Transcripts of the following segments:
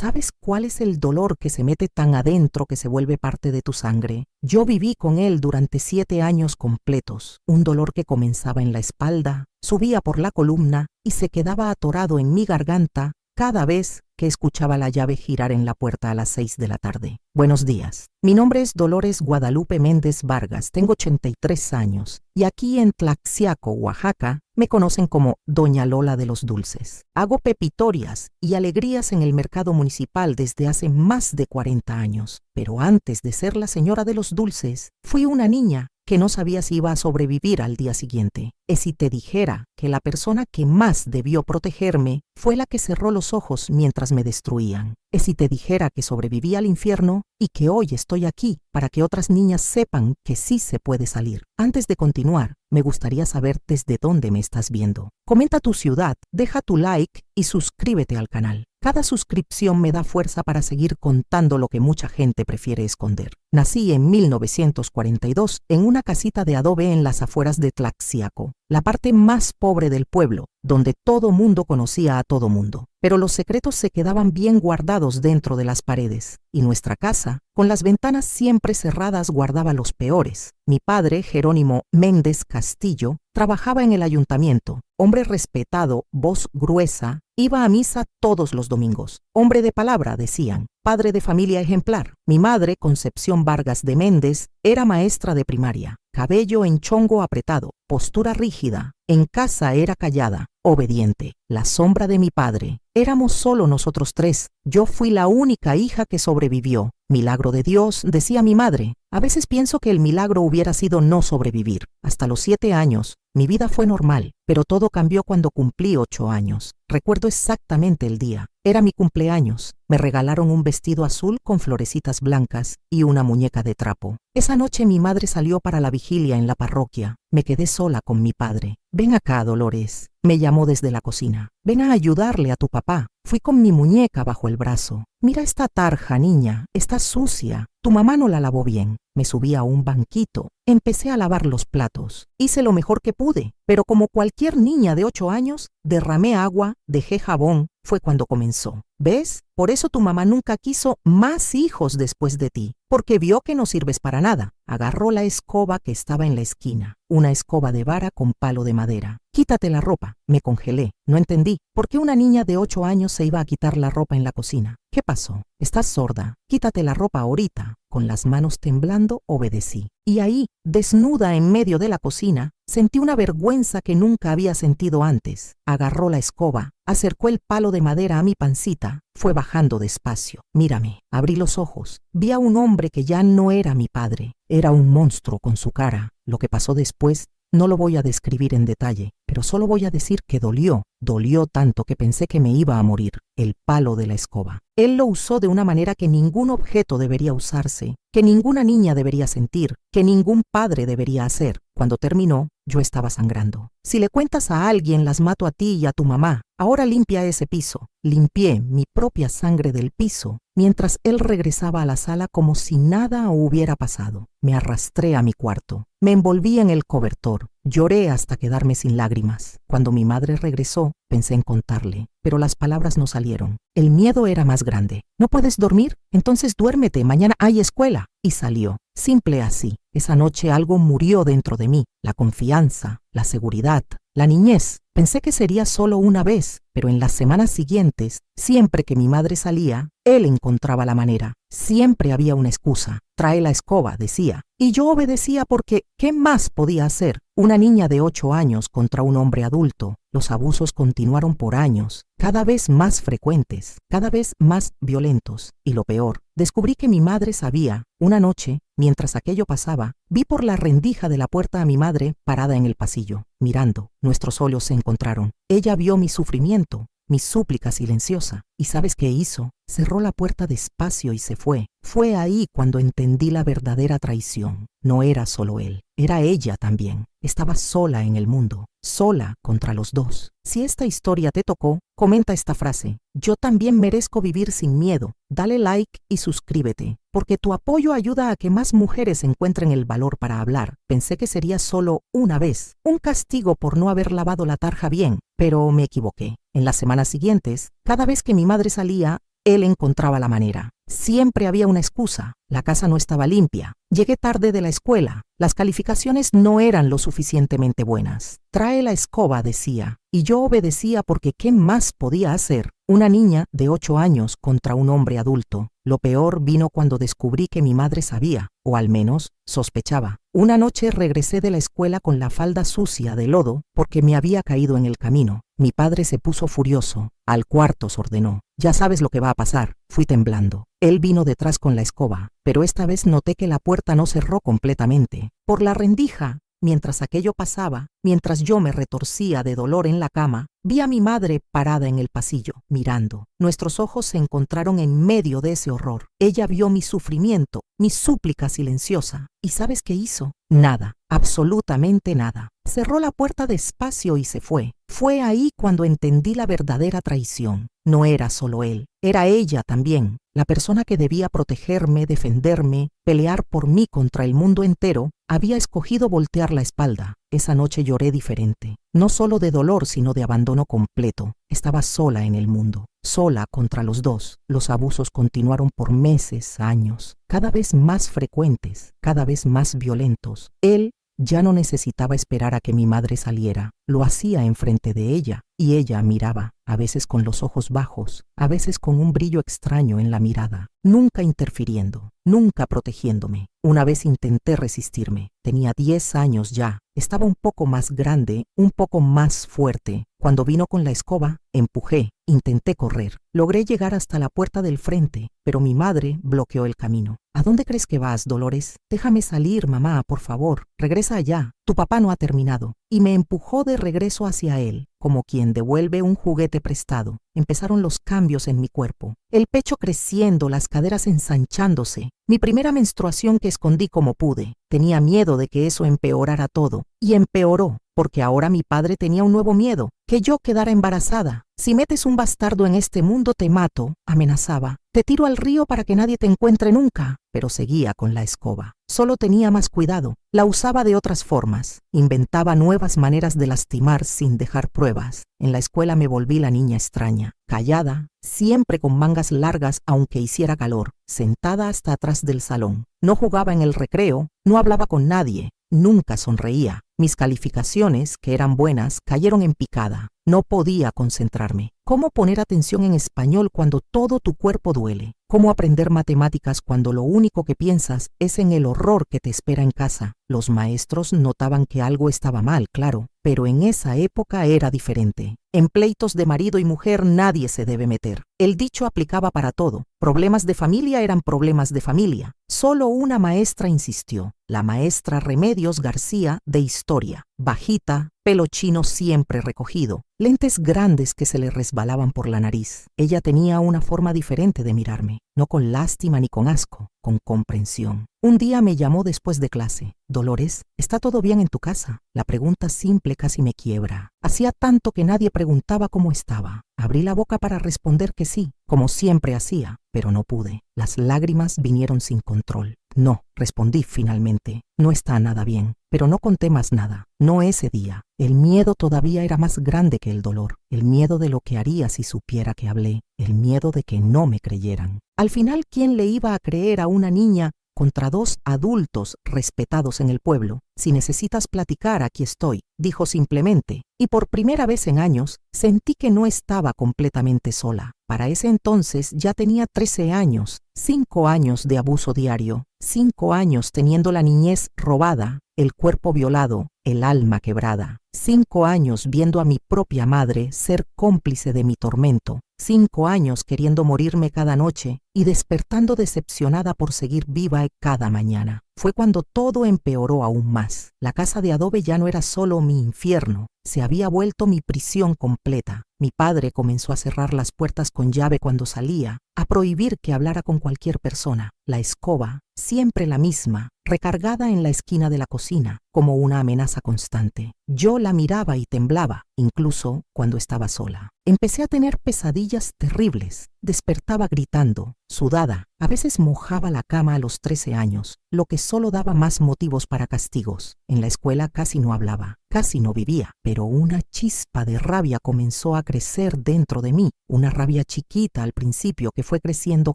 ¿Sabes cuál es el dolor que se mete tan adentro que se vuelve parte de tu sangre? Yo viví con él durante 7 años completos, un dolor que comenzaba en la espalda, subía por la columna y se quedaba atorado en mi garganta cada vez que escuchaba la llave girar en la puerta a las 6 de la tarde. Buenos días. Mi nombre es Dolores Guadalupe Méndez Vargas, tengo 83 años y aquí en Tlaxiaco, Oaxaca, me conocen como Doña Lola de los Dulces. Hago pepitorias y alegrías en el mercado municipal desde hace más de 40 años, pero antes de ser la señora de los dulces, fui una niña que no sabía si iba a sobrevivir al día siguiente. Y si te dijera que la persona que más debió protegerme fue la que cerró los ojos mientras me destruían. Y si te dijera que sobreviví al infierno y que hoy estoy aquí para que otras niñas sepan que sí se puede salir. Antes de continuar, me gustaría saber desde dónde me estás viendo. Comenta tu ciudad, deja tu like y suscríbete al canal. Cada suscripción me da fuerza para seguir contando lo que mucha gente prefiere esconder. Nací en 1942 en una casita de adobe en las afueras de Tlaxiaco, la parte más pobre del pueblo, donde todo mundo conocía a todo mundo. Pero los secretos se quedaban bien guardados dentro de las paredes, y nuestra casa, con las ventanas siempre cerradas, guardaba los peores. Mi padre, Jerónimo Méndez Castillo, trabajaba en el ayuntamiento. Hombre respetado, voz gruesa, iba a misa todos los domingos. Hombre de palabra, decían. Padre de familia ejemplar. Mi madre, Concepción Vargas de Méndez, era maestra de primaria. Cabello en chongo apretado, postura rígida. En casa era callada, obediente. La sombra de mi padre. Éramos solo nosotros 3. Yo fui la única hija que sobrevivió. Milagro de Dios, decía mi madre. A veces pienso que el milagro hubiera sido no sobrevivir. Hasta los 7 años, mi vida fue normal, pero todo cambió cuando cumplí 8 años. Recuerdo exactamente el día. Era mi cumpleaños. Me regalaron un vestido azul con florecitas blancas y una muñeca de trapo. Esa noche mi madre salió para la vigilia en la parroquia. Me quedé sola con mi padre. Ven acá, Dolores. Me llamó desde la cocina. Ven a ayudarle a tu papá. Fui con mi muñeca bajo el brazo. Mira esta tarja, niña. Está sucia. Tu mamá no la lavó bien. Me subí a un banquito. Empecé a lavar los platos. Hice lo mejor que pude, pero como cualquier niña de 8 años, derramé agua, dejé jabón. Fue cuando comenzó. ¿Ves? Por eso tu mamá nunca quiso más hijos después de ti, porque vio que no sirves para nada. Agarró la escoba que estaba en la esquina, una escoba de vara con palo de madera. Quítate la ropa. Me congelé. No entendí. ¿Por qué una niña de 8 años se iba a quitar la ropa en la cocina? ¿Qué pasó? Estás sorda. Quítate la ropa ahorita. Con las manos temblando, obedecí. Y ahí, desnuda en medio de la cocina, sentí una vergüenza que nunca había sentido antes. Agarró la escoba, acercó el palo de madera a mi pancita, fue bajando despacio. Mírame, abrí los ojos. Vi a un hombre que ya no era mi padre. Era un monstruo con su cara. Lo que pasó después no lo voy a describir en detalle, pero solo voy a decir que dolió. Dolió tanto que pensé que me iba a morir. El palo de la escoba. Él lo usó de una manera que ningún objeto debería usarse, que ninguna niña debería sentir, que ningún padre debería hacer. Cuando terminó, yo estaba sangrando. Si le cuentas a alguien, las mato a ti y a tu mamá. Ahora limpia ese piso. Limpié mi propia sangre del piso, mientras él regresaba a la sala como si nada hubiera pasado. Me arrastré a mi cuarto. Me envolví en el cobertor. Lloré hasta quedarme sin lágrimas. Cuando mi madre regresó, pensé en contarle, pero las palabras no salieron. El miedo era más grande. ¿No puedes dormir? Entonces duérmete, mañana hay escuela. Y salió. Simple así. Esa noche algo murió dentro de mí. La confianza, la seguridad, la niñez. Pensé que sería solo una vez, pero en las semanas siguientes, siempre que mi madre salía, él encontraba la manera. Siempre había una excusa. Trae la escoba, decía. Y yo obedecía porque, ¿qué más podía hacer? Una niña de 8 años contra un hombre adulto. Los abusos continuaron por años, cada vez más frecuentes, cada vez más violentos. Y lo peor, descubrí que mi madre sabía. Una noche, mientras aquello pasaba, vi por la rendija de la puerta a mi madre parada en el pasillo, mirando. Nuestros ojos se encontraron. Ella vio mi sufrimiento, mi súplica silenciosa. ¿Y sabes qué hizo? Cerró la puerta despacio y se fue. Fue ahí cuando entendí la verdadera traición. No era solo él, era ella también. Estaba sola en el mundo, sola contra los dos. Si esta historia te tocó, comenta esta frase. Yo también merezco vivir sin miedo. Dale like y suscríbete, porque tu apoyo ayuda a que más mujeres encuentren el valor para hablar. Pensé que sería solo una vez, un castigo por no haber lavado la tarja bien, pero me equivoqué. En las semanas siguientes, cada vez que mi madre salía, él encontraba la manera. Siempre había una excusa. La casa no estaba limpia. Llegué tarde de la escuela. Las calificaciones no eran lo suficientemente buenas. Trae la escoba, decía. Y yo obedecía porque ¿qué más podía hacer? Una niña de 8 años contra un hombre adulto. Lo peor vino cuando descubrí que mi madre sabía, o al menos sospechaba. Una noche regresé de la escuela con la falda sucia de lodo porque me había caído en el camino. Mi padre se puso furioso. Al cuarto se ordenó. Ya sabes lo que va a pasar. Fui temblando. Él vino detrás con la escoba, pero esta vez noté que la puerta no cerró completamente. Por la rendija, mientras aquello pasaba, mientras yo me retorcía de dolor en la cama, vi a mi madre parada en el pasillo, mirando. Nuestros ojos se encontraron en medio de ese horror. Ella vio mi sufrimiento, mi súplica silenciosa. ¿Y sabes qué hizo? Nada, absolutamente nada. Cerró la puerta despacio y se fue. Fue ahí cuando entendí la verdadera traición. No era solo él, era ella también. La persona que debía protegerme, defenderme, pelear por mí contra el mundo entero, había escogido voltear la espalda. Esa noche lloré diferente, no solo de dolor, sino de abandono completo. Estaba sola en el mundo, sola contra los dos. Los abusos continuaron por meses, años, cada vez más frecuentes, cada vez más violentos. Él ya no necesitaba esperar a que mi madre saliera. Lo hacía enfrente de ella y ella miraba, a veces con los ojos bajos, a veces con un brillo extraño en la mirada, nunca interfiriendo, nunca protegiéndome. Una vez intenté resistirme. Tenía 10 años ya. Estaba un poco más grande, un poco más fuerte. Cuando vino con la escoba, empujé, intenté correr. Logré llegar hasta la puerta del frente, pero mi madre bloqueó el camino. ¿A dónde crees que vas, Dolores? Déjame salir, mamá, por favor. Regresa allá. Tu papá no ha terminado. Y me empujó de regreso hacia él, como quien devuelve un juguete prestado. Empezaron los cambios en mi cuerpo. El pecho creciendo, las caderas ensanchándose. Mi primera menstruación que escondí como pude. Tenía miedo de que eso empeorara todo. Y empeoró, porque ahora mi padre tenía un nuevo miedo, que yo quedara embarazada. Si metes un bastardo en este mundo te mato, amenazaba. Te tiro al río para que nadie te encuentre nunca. Pero seguía con la escoba. Solo tenía más cuidado. La usaba de otras formas. Inventaba nuevas maneras de lastimar sin dejar pruebas. En la escuela me volví la niña extraña, callada, siempre con mangas largas aunque hiciera calor, sentada hasta atrás del salón. No jugaba en el recreo, no hablaba con nadie, nunca sonreía. Mis calificaciones, que eran buenas, cayeron en picada. No podía concentrarme. ¿Cómo poner atención en español cuando todo tu cuerpo duele? ¿Cómo aprender matemáticas cuando lo único que piensas es en el horror que te espera en casa? Los maestros notaban que algo estaba mal, claro, pero en esa época era diferente. En pleitos de marido y mujer nadie se debe meter. El dicho aplicaba para todo. Problemas de familia eran problemas de familia. Solo una maestra insistió, la maestra Remedios García de Historia, bajita, pelo chino siempre recogido, lentes grandes que se le resbalaban por la nariz. Ella tenía una forma diferente de mirarme, no con lástima ni con asco, con comprensión. Un día me llamó después de clase. Dolores, ¿está todo bien en tu casa? La pregunta simple casi me quiebra. Hacía tanto que nadie preguntaba cómo estaba. Abrí la boca para responder que sí, como siempre hacía, pero no pude. Las lágrimas vinieron sin control. No, respondí finalmente. No está nada bien, pero no conté más nada. No ese día. El miedo todavía era más grande que el dolor. El miedo de lo que haría si supiera que hablé. El miedo de que no me creyeran. Al final, ¿quién le iba a creer a una niña contra dos adultos respetados en el pueblo? Si necesitas platicar, aquí estoy, dijo simplemente, y por primera vez en años sentí que no estaba completamente sola. Para ese entonces ya tenía 13 años, 5 años de abuso diario, 5 años teniendo la niñez robada, el cuerpo violado, el alma quebrada, 5 años viendo a mi propia madre ser cómplice de mi tormento, 5 años queriendo morirme cada noche y despertando decepcionada por seguir viva cada mañana. Fue cuando todo empeoró aún más. La casa de adobe ya no era solo mi infierno, se había vuelto mi prisión completa. Mi padre comenzó a cerrar las puertas con llave cuando salía, a prohibir que hablara con cualquier persona. La escoba, siempre la misma, recargada en la esquina de la cocina, como una amenaza constante. Yo la miraba y temblaba, incluso cuando estaba sola. Empecé a tener pesadillas terribles. Despertaba gritando, sudada. A veces mojaba la cama a los 13 años, lo que solo daba más motivos para castigos. En la escuela casi no hablaba, casi no vivía, pero una chispa de rabia comenzó a crecer dentro de mí. Una rabia chiquita al principio que fue creciendo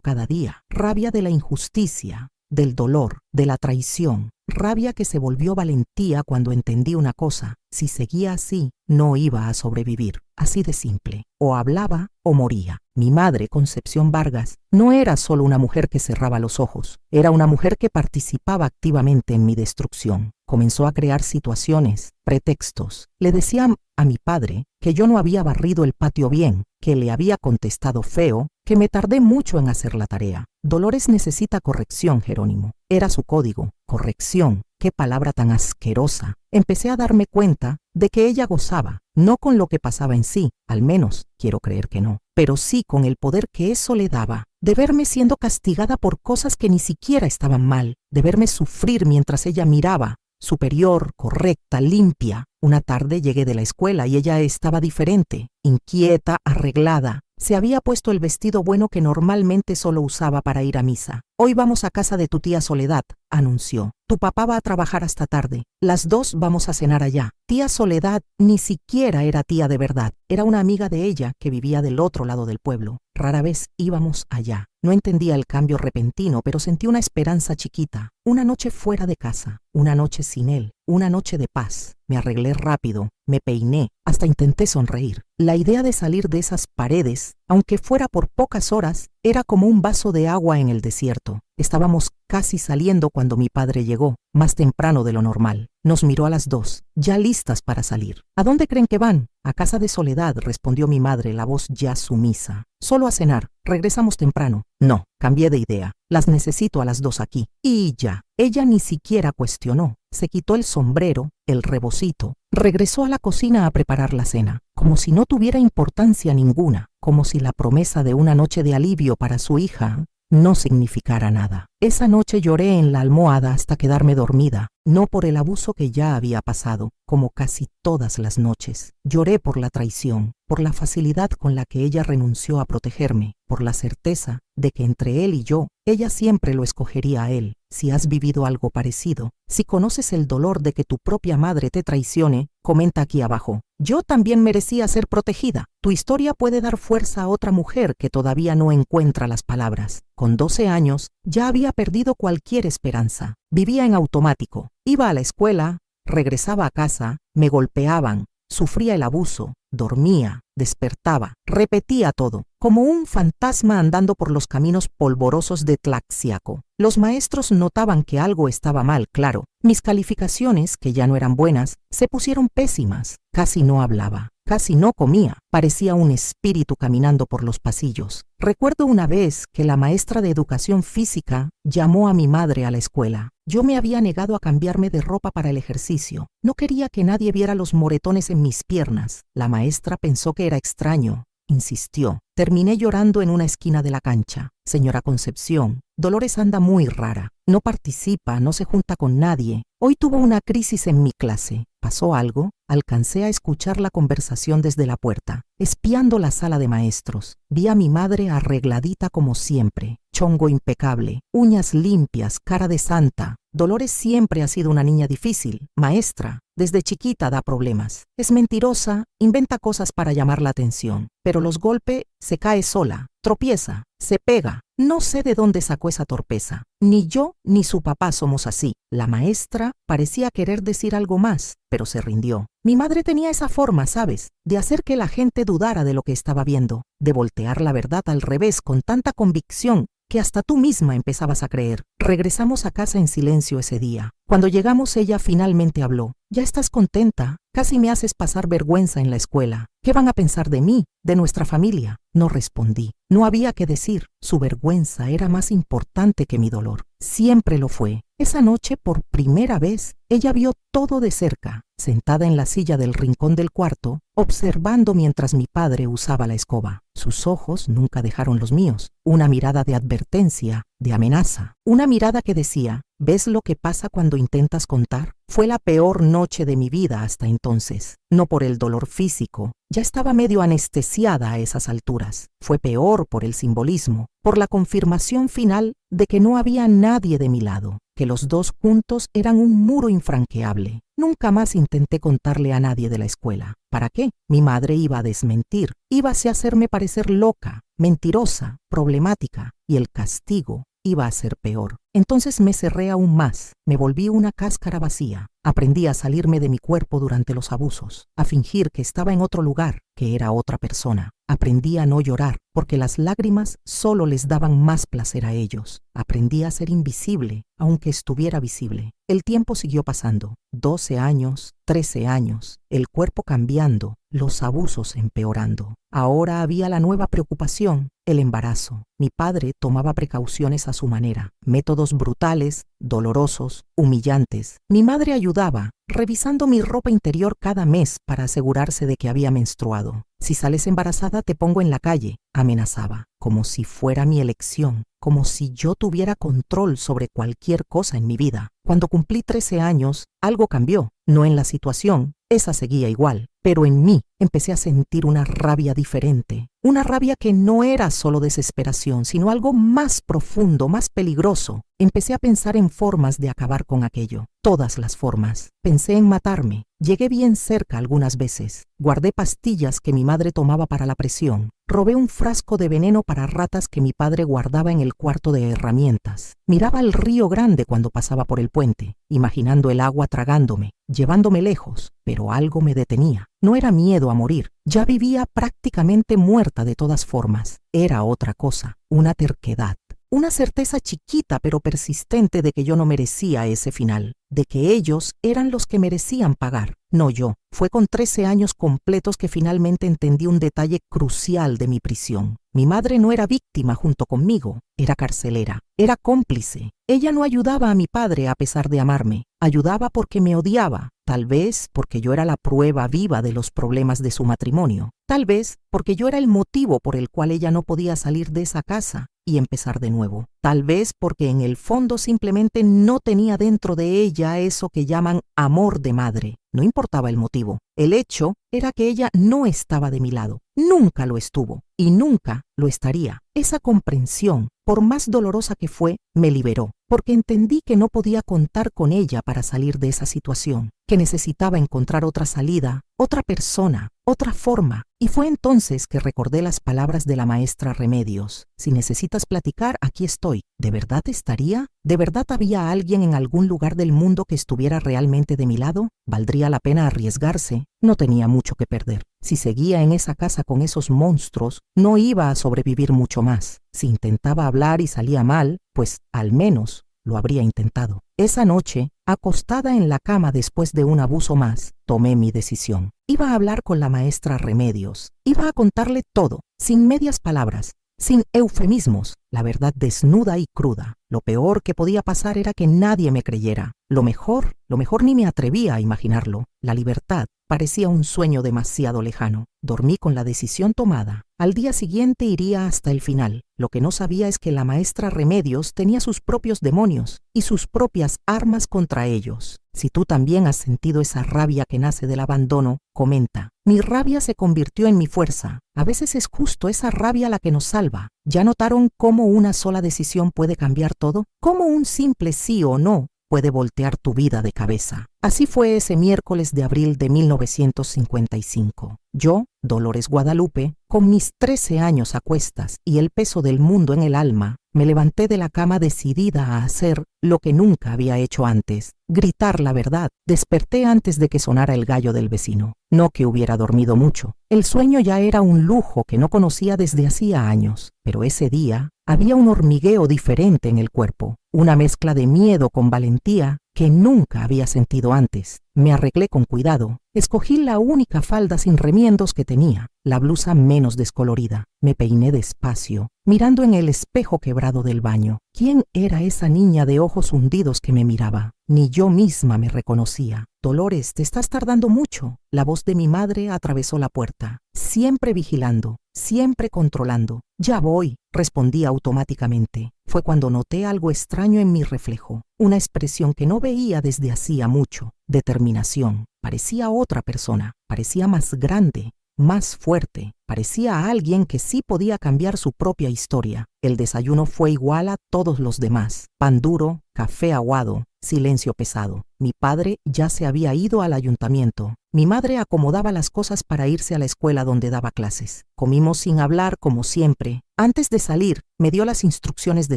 cada día. Rabia de la injusticia, del dolor, de la traición. Rabia que se volvió valentía cuando entendí una cosa: si seguía así, no iba a sobrevivir. Así de simple. O hablaba o moría. Mi madre, Concepción Vargas, no era solo una mujer que cerraba los ojos. Era una mujer que participaba activamente en mi destrucción. Comenzó a crear situaciones, pretextos. Le decía a mi padre que yo no había barrido el patio bien, que le había contestado feo, que me tardé mucho en hacer la tarea. Dolores necesita corrección, Jerónimo. Era su código. Corrección. Qué palabra tan asquerosa. Empecé a darme cuenta de que ella gozaba, no con lo que pasaba en sí, al menos quiero creer que no, pero sí con el poder que eso le daba, de verme siendo castigada por cosas que ni siquiera estaban mal, de verme sufrir mientras ella miraba, superior, correcta, limpia. Una tarde llegué de la escuela y ella estaba diferente, inquieta, arreglada. Se había puesto el vestido bueno que normalmente solo usaba para ir a misa. «Hoy vamos a casa de tu tía Soledad», anunció. «Tu papá va a trabajar hasta tarde. Las dos vamos a cenar allá». Tía Soledad ni siquiera era tía de verdad. Era una amiga de ella que vivía del otro lado del pueblo. Rara vez íbamos allá. No entendía el cambio repentino, pero sentí una esperanza chiquita. Una noche fuera de casa, una noche sin él, una noche de paz. Me arreglé rápido, me peiné, hasta intenté sonreír. La idea de salir de esas paredes, aunque fuera por pocas horas, era como un vaso de agua en el desierto. Estábamos casi saliendo cuando mi padre llegó, más temprano de lo normal. Nos miró a las dos, ya listas para salir. «¿A dónde creen que van?» «A casa de Soledad», respondió mi madre, la voz ya sumisa. «Solo a cenar. Regresamos temprano». «No», cambié de idea. «Las necesito a las dos aquí». Y ya. Ella ni siquiera cuestionó. Se quitó el sombrero, el rebocito. Regresó a la cocina a preparar la cena, como si no tuviera importancia ninguna, como si la promesa de una noche de alivio para su hija no significara nada. Esa noche lloré en la almohada hasta quedarme dormida, no por el abuso que ya había pasado, como casi todas las noches. Lloré por la traición, por la facilidad con la que ella renunció a protegerme, por la certeza de que entre él y yo, ella siempre lo escogería a él. Si has vivido algo parecido, si conoces el dolor de que tu propia madre te traicione, comenta aquí abajo. Yo también merecía ser protegida. Tu historia puede dar fuerza a otra mujer que todavía no encuentra las palabras. Con 12 años, ya había perdido cualquier esperanza. Vivía en automático. Iba a la escuela, regresaba a casa, me golpeaban, sufría el abuso, dormía, despertaba, repetía todo, como un fantasma andando por los caminos polvorosos de Tlaxiaco. Los maestros notaban que algo estaba mal, claro. Mis calificaciones, que ya no eran buenas, se pusieron pésimas. Casi no hablaba, casi no comía. Parecía un espíritu caminando por los pasillos. Recuerdo una vez que la maestra de educación física llamó a mi madre a la escuela. Yo me había negado a cambiarme de ropa para el ejercicio. No quería que nadie viera los moretones en mis piernas. La maestra pensó que era extraño. Insistió. Terminé llorando en una esquina de la cancha. Señora Concepción, Dolores anda muy rara. No participa, no se junta con nadie. Hoy tuvo una crisis en mi clase. ¿Pasó algo? Alcancé a escuchar la conversación desde la puerta, espiando la sala de maestros. Vi a mi madre arregladita como siempre, chongo impecable, uñas limpias, cara de santa. Dolores siempre ha sido una niña difícil, maestra. Desde chiquita da problemas. Es mentirosa, inventa cosas para llamar la atención. Pero los golpes, se cae sola, tropieza, se pega. No sé de dónde sacó esa torpeza. Ni yo ni su papá somos así. La maestra parecía querer decir algo más, pero se rindió. Mi madre tenía esa forma, ¿sabes?, de hacer que la gente dudara de lo que estaba viendo, de voltear la verdad al revés con tanta convicción que hasta tú misma empezabas a creer. Regresamos a casa en silencio ese día. Cuando llegamos, ella finalmente habló. «¿Ya estás contenta? Casi me haces pasar vergüenza en la escuela. ¿Qué van a pensar de mí, de nuestra familia?» No respondí. No había que decir. Su vergüenza era más importante que mi dolor. Siempre lo fue. Esa noche, por primera vez, ella vio todo de cerca, sentada en la silla del rincón del cuarto, observando mientras mi padre usaba la escoba. Sus ojos nunca dejaron los míos. Una mirada de advertencia, de amenaza. Una mirada que decía: «¿Ves lo que pasa cuando intentas contar? Fue la peor noche de mi vida hasta entonces. No por el dolor físico, ya estaba medio anestesiada a esas alturas. Fue peor por el simbolismo, por la confirmación final de que no había nadie de mi lado, que los dos juntos eran un muro infranqueable. Nunca más intenté contarle a nadie de la escuela. ¿Para qué? Mi madre iba a desmentir, íbase a hacerme parecer loca, mentirosa, problemática, y el castigo iba a ser peor. Entonces me cerré aún más, me volví una cáscara vacía. Aprendí a salirme de mi cuerpo durante los abusos, a fingir que estaba en otro lugar, que era otra persona. Aprendí a no llorar, porque las lágrimas solo les daban más placer a ellos. Aprendí a ser invisible, aunque estuviera visible. El tiempo siguió pasando. 12 años, 13 años, el cuerpo cambiando, los abusos empeorando. Ahora había la nueva preocupación, el embarazo. Mi padre tomaba precauciones a su manera, métodos brutales, dolorosos, humillantes. Mi madre ayudaba, revisando mi ropa interior cada mes para asegurarse de que había menstruado. Si sales embarazada te pongo en la calle, amenazaba, como si fuera mi elección, como si yo tuviera control sobre cualquier cosa en mi vida. Cuando cumplí 13 años, algo cambió, no en la situación, esa seguía igual, pero en mí empecé a sentir una rabia diferente, una rabia que no era solo desesperación, sino algo más profundo, más peligroso. Empecé a pensar en formas de acabar con aquello, todas las formas. Pensé en matarme, llegué bien cerca algunas veces, guardé pastillas que mi madre tomaba para la presión, robé un frasco de veneno para ratas que mi padre guardaba en el cuarto de herramientas. Miraba el río Grande cuando pasaba por el puente, imaginando el agua tragándome, llevándome lejos, pero algo me detenía. No era miedo a morir, ya vivía prácticamente muerta de todas formas. Era otra cosa, una terquedad. Una certeza chiquita pero persistente de que yo no merecía ese final, de que ellos eran los que merecían pagar, no yo. Fue con 13 años completos que finalmente entendí un detalle crucial de mi prisión. Mi madre no era víctima junto conmigo, era carcelera, era cómplice. Ella no ayudaba a mi padre a pesar de amarme, ayudaba porque me odiaba, tal vez porque yo era la prueba viva de los problemas de su matrimonio, tal vez porque yo era el motivo por el cual ella no podía salir de esa casa y empezar de nuevo. Tal vez porque en el fondo simplemente no tenía dentro de ella eso que llaman amor de madre. No importaba el motivo. El hecho era que ella no estaba de mi lado. Nunca lo estuvo y nunca lo estaría. Esa comprensión, por más dolorosa que fue, me liberó, porque entendí que no podía contar con ella para salir de esa situación, que necesitaba encontrar otra salida, otra persona, otra forma. Y fue entonces que recordé las palabras de la maestra Remedios. Si necesitas platicar, aquí estoy. ¿De verdad estaría? ¿De verdad había alguien en algún lugar del mundo que estuviera realmente de mi lado? ¿Valdría la pena arriesgarse? No tenía mucho que perder. Si seguía en esa casa con esos monstruos, no iba a sobrevivir mucho más. Si intentaba hablar y salía mal, pues al menos lo habría intentado. Esa noche, acostada en la cama después de un abuso más, tomé mi decisión. Iba a hablar con la maestra Remedios. Iba a contarle todo, sin medias palabras, sin eufemismos, la verdad desnuda y cruda. Lo peor que podía pasar era que nadie me creyera. Lo mejor ni me atrevía a imaginarlo. La libertad parecía un sueño demasiado lejano. Dormí con la decisión tomada. Al día siguiente iría hasta el final. Lo que no sabía es que la maestra Remedios tenía sus propios demonios y sus propias armas contra ellos. Si tú también has sentido esa rabia que nace del abandono, comenta. Mi rabia se convirtió en mi fuerza. A veces es justo esa rabia la que nos salva. ¿Ya notaron cómo una sola decisión puede cambiar todo? ¿Cómo un simple sí o no puede voltear tu vida de cabeza? Así fue ese miércoles de abril de 1955. Yo, Dolores Guadalupe, con mis 13 años a cuestas y el peso del mundo en el alma, me levanté de la cama decidida a hacer lo que nunca había hecho antes, gritar la verdad. Desperté antes de que sonara el gallo del vecino. No que hubiera dormido mucho. El sueño ya era un lujo que no conocía desde hacía años, pero ese día había un hormigueo diferente en el cuerpo, una mezcla de miedo con valentía que nunca había sentido antes. Me arreglé con cuidado. Escogí la única falda sin remiendos que tenía, la blusa menos descolorida. Me peiné despacio, mirando en el espejo quebrado del baño. ¿Quién era esa niña de ojos hundidos que me miraba? Ni yo misma me reconocía. Dolores, te estás tardando mucho. La voz de mi madre atravesó la puerta, siempre vigilando, siempre controlando. Ya voy, respondí automáticamente. fue cuando noté algo extraño en mi reflejo, una expresión que no veía desde hacía mucho, determinación. Parecía otra persona, parecía más grande, más fuerte, parecía a alguien que sí podía cambiar su propia historia. El desayuno fue igual a todos los demás: pan duro, café aguado, silencio pesado. Mi padre ya se había ido al ayuntamiento. Mi madre acomodaba las cosas para irse a la escuela donde daba clases. Comimos sin hablar como siempre. Antes de salir, me dio las instrucciones de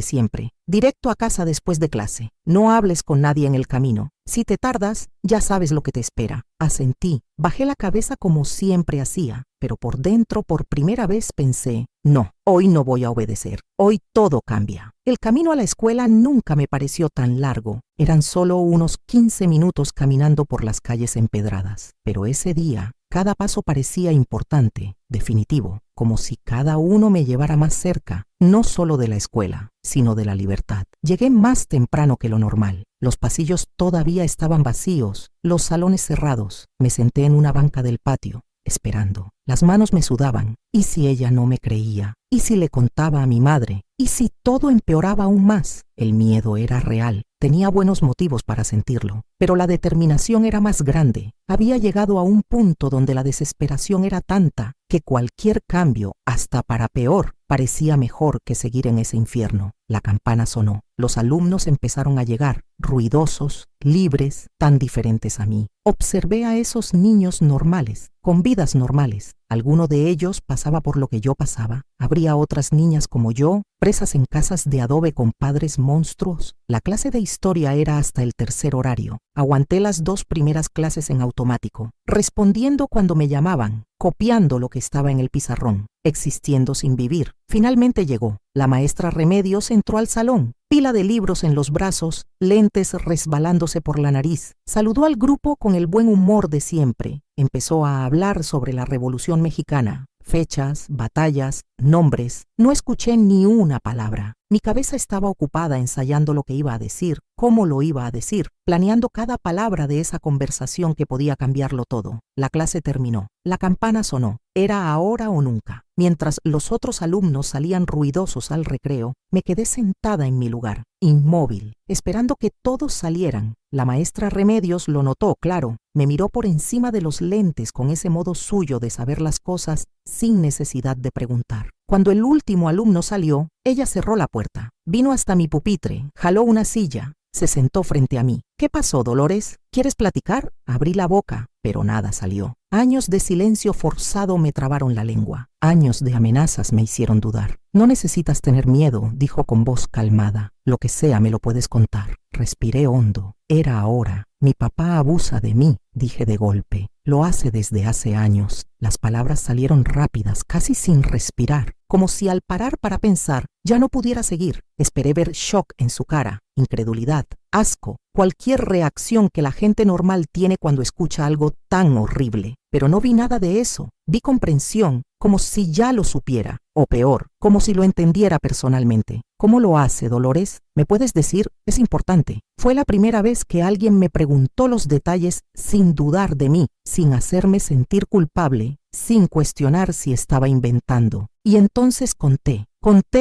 siempre: directo a casa después de clase. No hables con nadie en el camino. Si te tardas, ya sabes lo que te espera. Asentí. Bajé la cabeza como siempre hacía, pero por dentro por primera vez pensé: no, hoy no voy a obedecer. Hoy todo cambia. El camino a la escuela nunca me pareció tan largo. Eran solo unos 15 minutos caminando por las calles empedradas. Pero ese día, cada paso parecía importante, definitivo, como si cada uno me llevara más cerca, no solo de la escuela, sino de la libertad. Llegué más temprano que lo normal. Los pasillos todavía estaban vacíos, los salones cerrados. Me senté en una banca del patio, esperando. Las manos me sudaban. ¿Y si ella no me creía? ¿Y si le contaba a mi madre? ¿Y si todo empeoraba aún más? El miedo era real. Tenía buenos motivos para sentirlo, pero la determinación era más grande. Había llegado a un punto donde la desesperación era tanta que cualquier cambio, hasta para peor, parecía mejor que seguir en ese infierno. La campana sonó. Los alumnos empezaron a llegar, ruidosos, libres, tan diferentes a mí. Observé a esos niños normales, con vidas normales. Alguno de ellos pasaba por lo que yo pasaba. Habría otras niñas como yo, presas en casas de adobe con padres monstruos. La clase de historia era hasta el tercer horario. Aguanté las 2 primeras clases en automático, respondiendo cuando me llamaban, copiando lo que estaba en el pizarrón, existiendo sin vivir. Finalmente llegó. La maestra Remedios entró al salón, pila de libros en los brazos, lentes resbalándose por la nariz. Saludó al grupo con el buen humor de siempre. Empezó a hablar sobre la Revolución Mexicana, fechas, batallas, nombres. No escuché ni una palabra. Mi cabeza estaba ocupada ensayando lo que iba a decir, cómo lo iba a decir, planeando cada palabra de esa conversación que podía cambiarlo todo. La clase terminó. La campana sonó. Era ahora o nunca. Mientras los otros alumnos salían ruidosos al recreo, me quedé sentada en mi lugar, inmóvil, esperando que todos salieran. La maestra Remedios lo notó, claro. Me miró por encima de los lentes con ese modo suyo de saber las cosas sin necesidad de preguntar. Cuando el último alumno salió, ella cerró la puerta. Vino hasta mi pupitre, jaló una silla, se sentó frente a mí. ¿Qué pasó, Dolores? ¿Quieres platicar? Abrí la boca, pero nada salió. Años de silencio forzado me trabaron la lengua. Años de amenazas me hicieron dudar. No necesitas tener miedo, dijo con voz calmada. Lo que sea me lo puedes contar. Respiré hondo. Era ahora. Mi papá abusa de mí, dije de golpe. Lo hace desde hace años. Las palabras salieron rápidas, casi sin respirar, como si al parar para pensar ya no pudiera seguir. Esperé ver shock en su cara, incredulidad, asco, cualquier reacción que la gente normal tiene cuando escucha algo tan horrible. Pero no vi nada de eso. Vi comprensión, como si ya lo supiera, o peor, como si lo entendiera personalmente. ¿Cómo lo hace, Dolores? ¿Me puedes decir? Es importante. Fue la primera vez que alguien me preguntó los detalles sin dudar de mí, sin hacerme sentir culpable, sin cuestionar si estaba inventando. Y entonces conté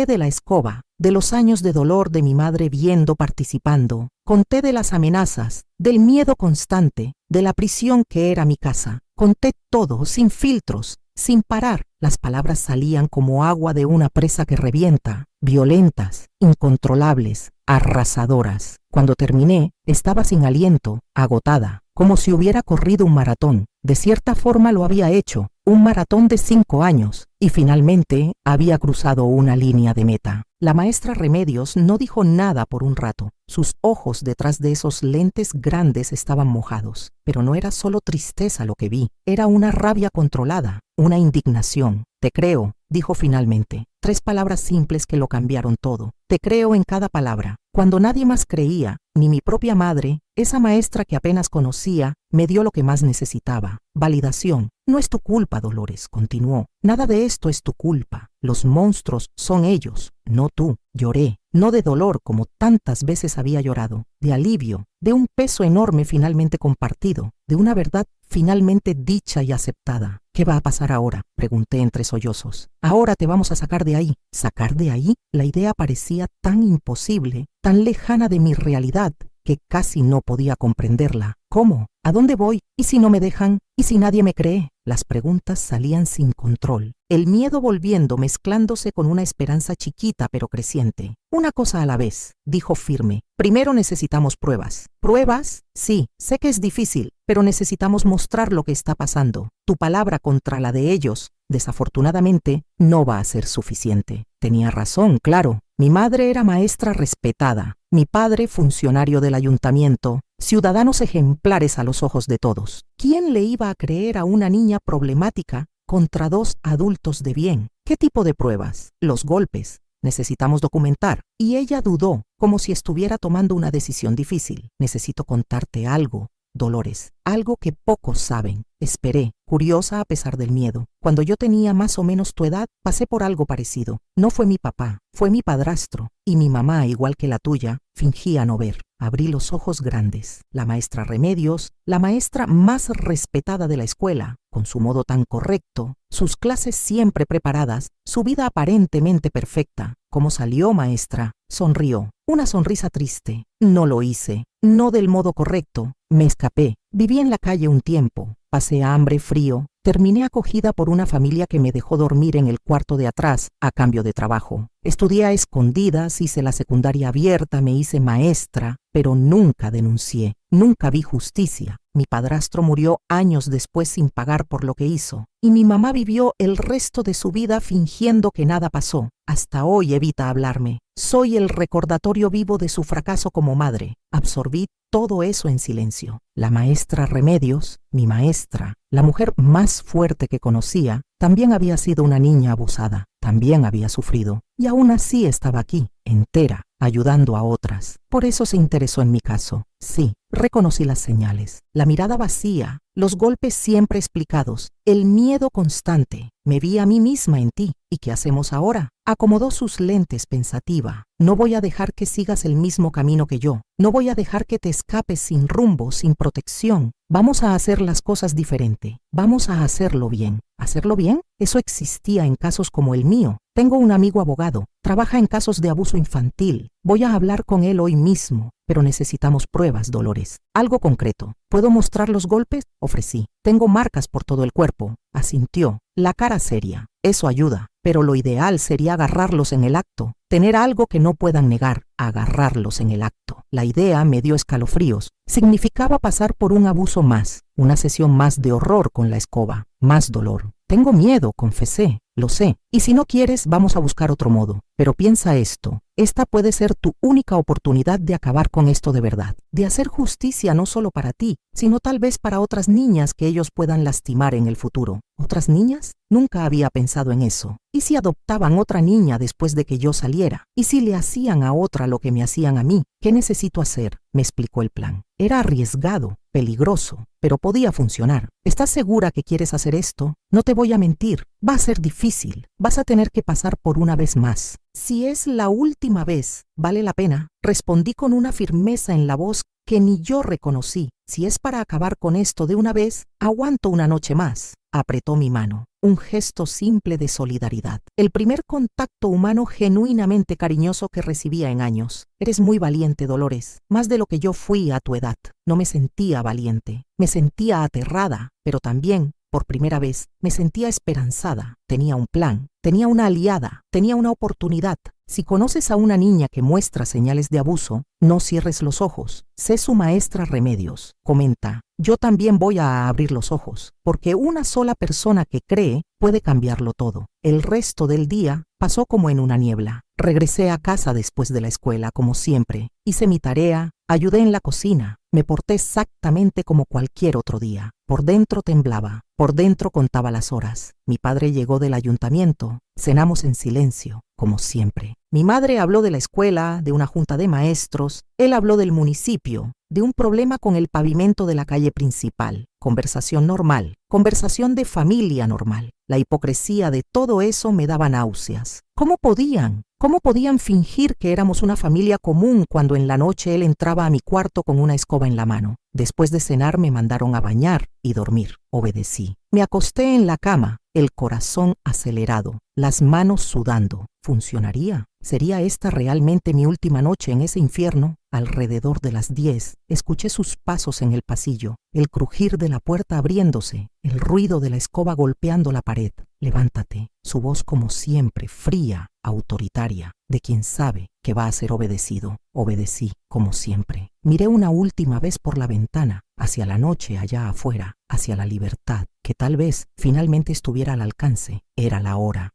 de la escoba, de los años de dolor de mi madre viendo, participando. Conté de las amenazas, del miedo constante, de la prisión que era mi casa. Conté todo, sin filtros, sin parar. Las palabras salían como agua de una presa que revienta, violentas, incontrolables, arrasadoras. Cuando terminé, estaba sin aliento, agotada, como si hubiera corrido un maratón. De cierta forma lo había hecho, un maratón de 5 años, y finalmente había cruzado una línea de meta. La maestra Remedios no dijo nada por un rato. Sus ojos detrás de esos lentes grandes estaban mojados. Pero no era solo tristeza lo que vi, era una rabia controlada, una indignación. Te creo, dijo finalmente. 3 palabras simples que lo cambiaron todo. Te creo en cada palabra. Cuando nadie más creía, ni mi propia madre, esa maestra que apenas conocía, me dio lo que más necesitaba: validación. No es tu culpa, Dolores, continuó. Nada de esto es tu culpa. Los monstruos son ellos, no tú. Lloré, no de dolor como tantas veces había llorado, de alivio, de un peso enorme finalmente compartido, de una verdad finalmente dicha y aceptada. ¿Qué va a pasar ahora?, pregunté entre sollozos. Ahora te vamos a sacar de ahí. ¿Sacar de ahí? La idea parecía tan imposible, tan lejana de mi realidad, que casi no podía comprenderla. ¿Cómo? ¿A dónde voy? ¿Y si no me dejan? ¿Y si nadie me cree? Las preguntas salían sin control, el miedo volviendo, mezclándose con una esperanza chiquita pero creciente. Una cosa a la vez, dijo firme. Primero necesitamos pruebas. ¿Pruebas? Sí, sé que es difícil, pero necesitamos mostrar lo que está pasando. Tu palabra contra la de ellos, desafortunadamente, no va a ser suficiente. Tenía razón, claro. Mi madre era maestra respetada, mi padre funcionario del ayuntamiento, ciudadanos ejemplares a los ojos de todos. ¿Quién le iba a creer a una niña problemática contra dos adultos de bien? ¿Qué tipo de pruebas? Los golpes. Necesitamos documentar. Y ella dudó, como si estuviera tomando una decisión difícil. Necesito contarte algo, Dolores, algo que pocos saben. Esperé, curiosa a pesar del miedo. Cuando yo tenía más o menos tu edad, pasé por algo parecido. No fue mi papá, fue mi padrastro. Y mi mamá, igual que la tuya, fingía no ver. Abrí los ojos grandes. La maestra Remedios, la maestra más respetada de la escuela, con su modo tan correcto, sus clases siempre preparadas, su vida aparentemente perfecta. ¿Cómo salió, maestra? Sonrió. Una sonrisa triste. No lo hice. No del modo correcto. Me escapé. Viví en la calle un tiempo. Pasé hambre, frío. Terminé acogida por una familia que me dejó dormir en el cuarto de atrás a cambio de trabajo. Estudié a escondidas, hice la secundaria abierta, me hice maestra, pero nunca denuncié. Nunca vi justicia. Mi padrastro murió años después sin pagar por lo que hizo. Y mi mamá vivió el resto de su vida fingiendo que nada pasó. Hasta hoy evita hablarme. Soy el recordatorio vivo de su fracaso como madre. Absorbí todo eso en silencio. La maestra Remedios, mi maestra, la mujer más fuerte que conocía, también había sido una niña abusada. También había sufrido. Y aún así estaba aquí, entera, ayudando a otras. Por eso se interesó en mi caso. Sí, reconocí las señales. La mirada vacía, los golpes siempre explicados, el miedo constante. Me vi a mí misma en ti. ¿Y qué hacemos ahora? Acomodó sus lentes pensativa. No voy a dejar que sigas el mismo camino que yo. No voy a dejar que te escapes sin rumbo, sin protección. Vamos a hacer las cosas diferente. Vamos a hacerlo bien. ¿Hacerlo bien? Eso existía en casos como el mío. Tengo un amigo abogado. Trabaja en casos de abuso infantil. Voy a hablar con él hoy mismo. Pero necesitamos pruebas, Dolores. Algo concreto. ¿Puedo mostrar los golpes? Ofrecí. Tengo marcas por todo el cuerpo. Asintió. La cara seria. Eso ayuda. Pero lo ideal sería agarrarlos en el acto. Tener algo que no puedan negar. Agarrarlos en el acto. La idea me dio escalofríos. Significaba pasar por un abuso más. Una sesión más de horror con la escoba. Más dolor. Tengo miedo, confesé. Lo sé. Y si no quieres, vamos a buscar otro modo. Pero piensa esto. Esta puede ser tu única oportunidad de acabar con esto de verdad. De hacer justicia no solo para ti, sino tal vez para otras niñas que ellos puedan lastimar en el futuro. ¿Otras niñas? Nunca había pensado en eso. ¿Y si adoptaban otra niña después de que yo saliera? ¿Y si le hacían a otra lo que me hacían a mí? ¿Qué necesito hacer? Me explicó el plan. Era arriesgado, peligroso, pero podía funcionar. ¿Estás segura que quieres hacer esto? No te voy a mentir. Va a ser difícil. Vas a tener que pasar por una vez más. Si es la última vez, ¿vale la pena? Respondí con una firmeza en la voz que ni yo reconocí. Si es para acabar con esto de una vez, aguanto una noche más. Apretó mi mano. Un gesto simple de solidaridad. El primer contacto humano genuinamente cariñoso que recibía en años. Eres muy valiente, Dolores. Más de lo que yo fui a tu edad. No me sentía valiente. Me sentía aterrada, pero también, por primera vez, me sentía esperanzada. Tenía un plan. Tenía una aliada. Tenía una oportunidad. Si conoces a una niña que muestra señales de abuso, no cierres los ojos. Sé su maestra Remedios. Comenta. Yo también voy a abrir los ojos, porque una sola persona que cree puede cambiarlo todo. El resto del día pasó como en una niebla. Regresé a casa después de la escuela, como siempre. Hice mi tarea, ayudé en la cocina. Me porté exactamente como cualquier otro día. Por dentro temblaba, por dentro contaba las horas. Mi padre llegó del ayuntamiento. Cenamos en silencio, como siempre. Mi madre habló de la escuela, de una junta de maestros. Él habló del municipio, de un problema con el pavimento de la calle principal. Conversación normal, conversación de familia normal. La hipocresía de todo eso me daba náuseas. ¿Cómo podían? ¿Cómo podían fingir que éramos una familia común cuando en la noche él entraba a mi cuarto con una escoba en la mano? Después de cenar me mandaron a bañar y dormir. Obedecí. Me acosté en la cama, el corazón acelerado, las manos sudando. ¿Funcionaría? ¿Sería esta realmente mi última noche en ese infierno? Alrededor de las 10, escuché sus pasos en el pasillo, el crujir de la puerta abriéndose, el ruido de la escoba golpeando la pared. Levántate. Su voz, como siempre, fría, autoritaria, de quien sabe que va a ser obedecido. Obedecí, como siempre. Miré una última vez por la ventana, hacia la noche allá afuera, hacia la libertad, que tal vez finalmente estuviera al alcance. Era la hora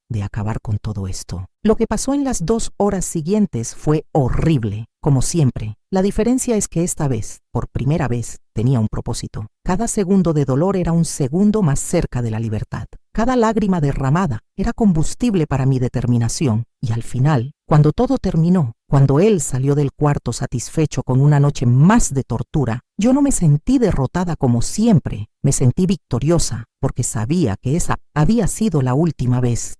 de acabar con todo esto. Lo que pasó en las 2 horas siguientes fue horrible, como siempre. La diferencia es que esta vez, por primera vez, tenía un propósito. Cada segundo de dolor era un segundo más cerca de la libertad. Cada lágrima derramada era combustible para mi determinación. Y al final, cuando todo terminó, cuando él salió del cuarto satisfecho con una noche más de tortura, yo no me sentí derrotada como siempre. Me sentí victoriosa, porque sabía que esa había sido la última vez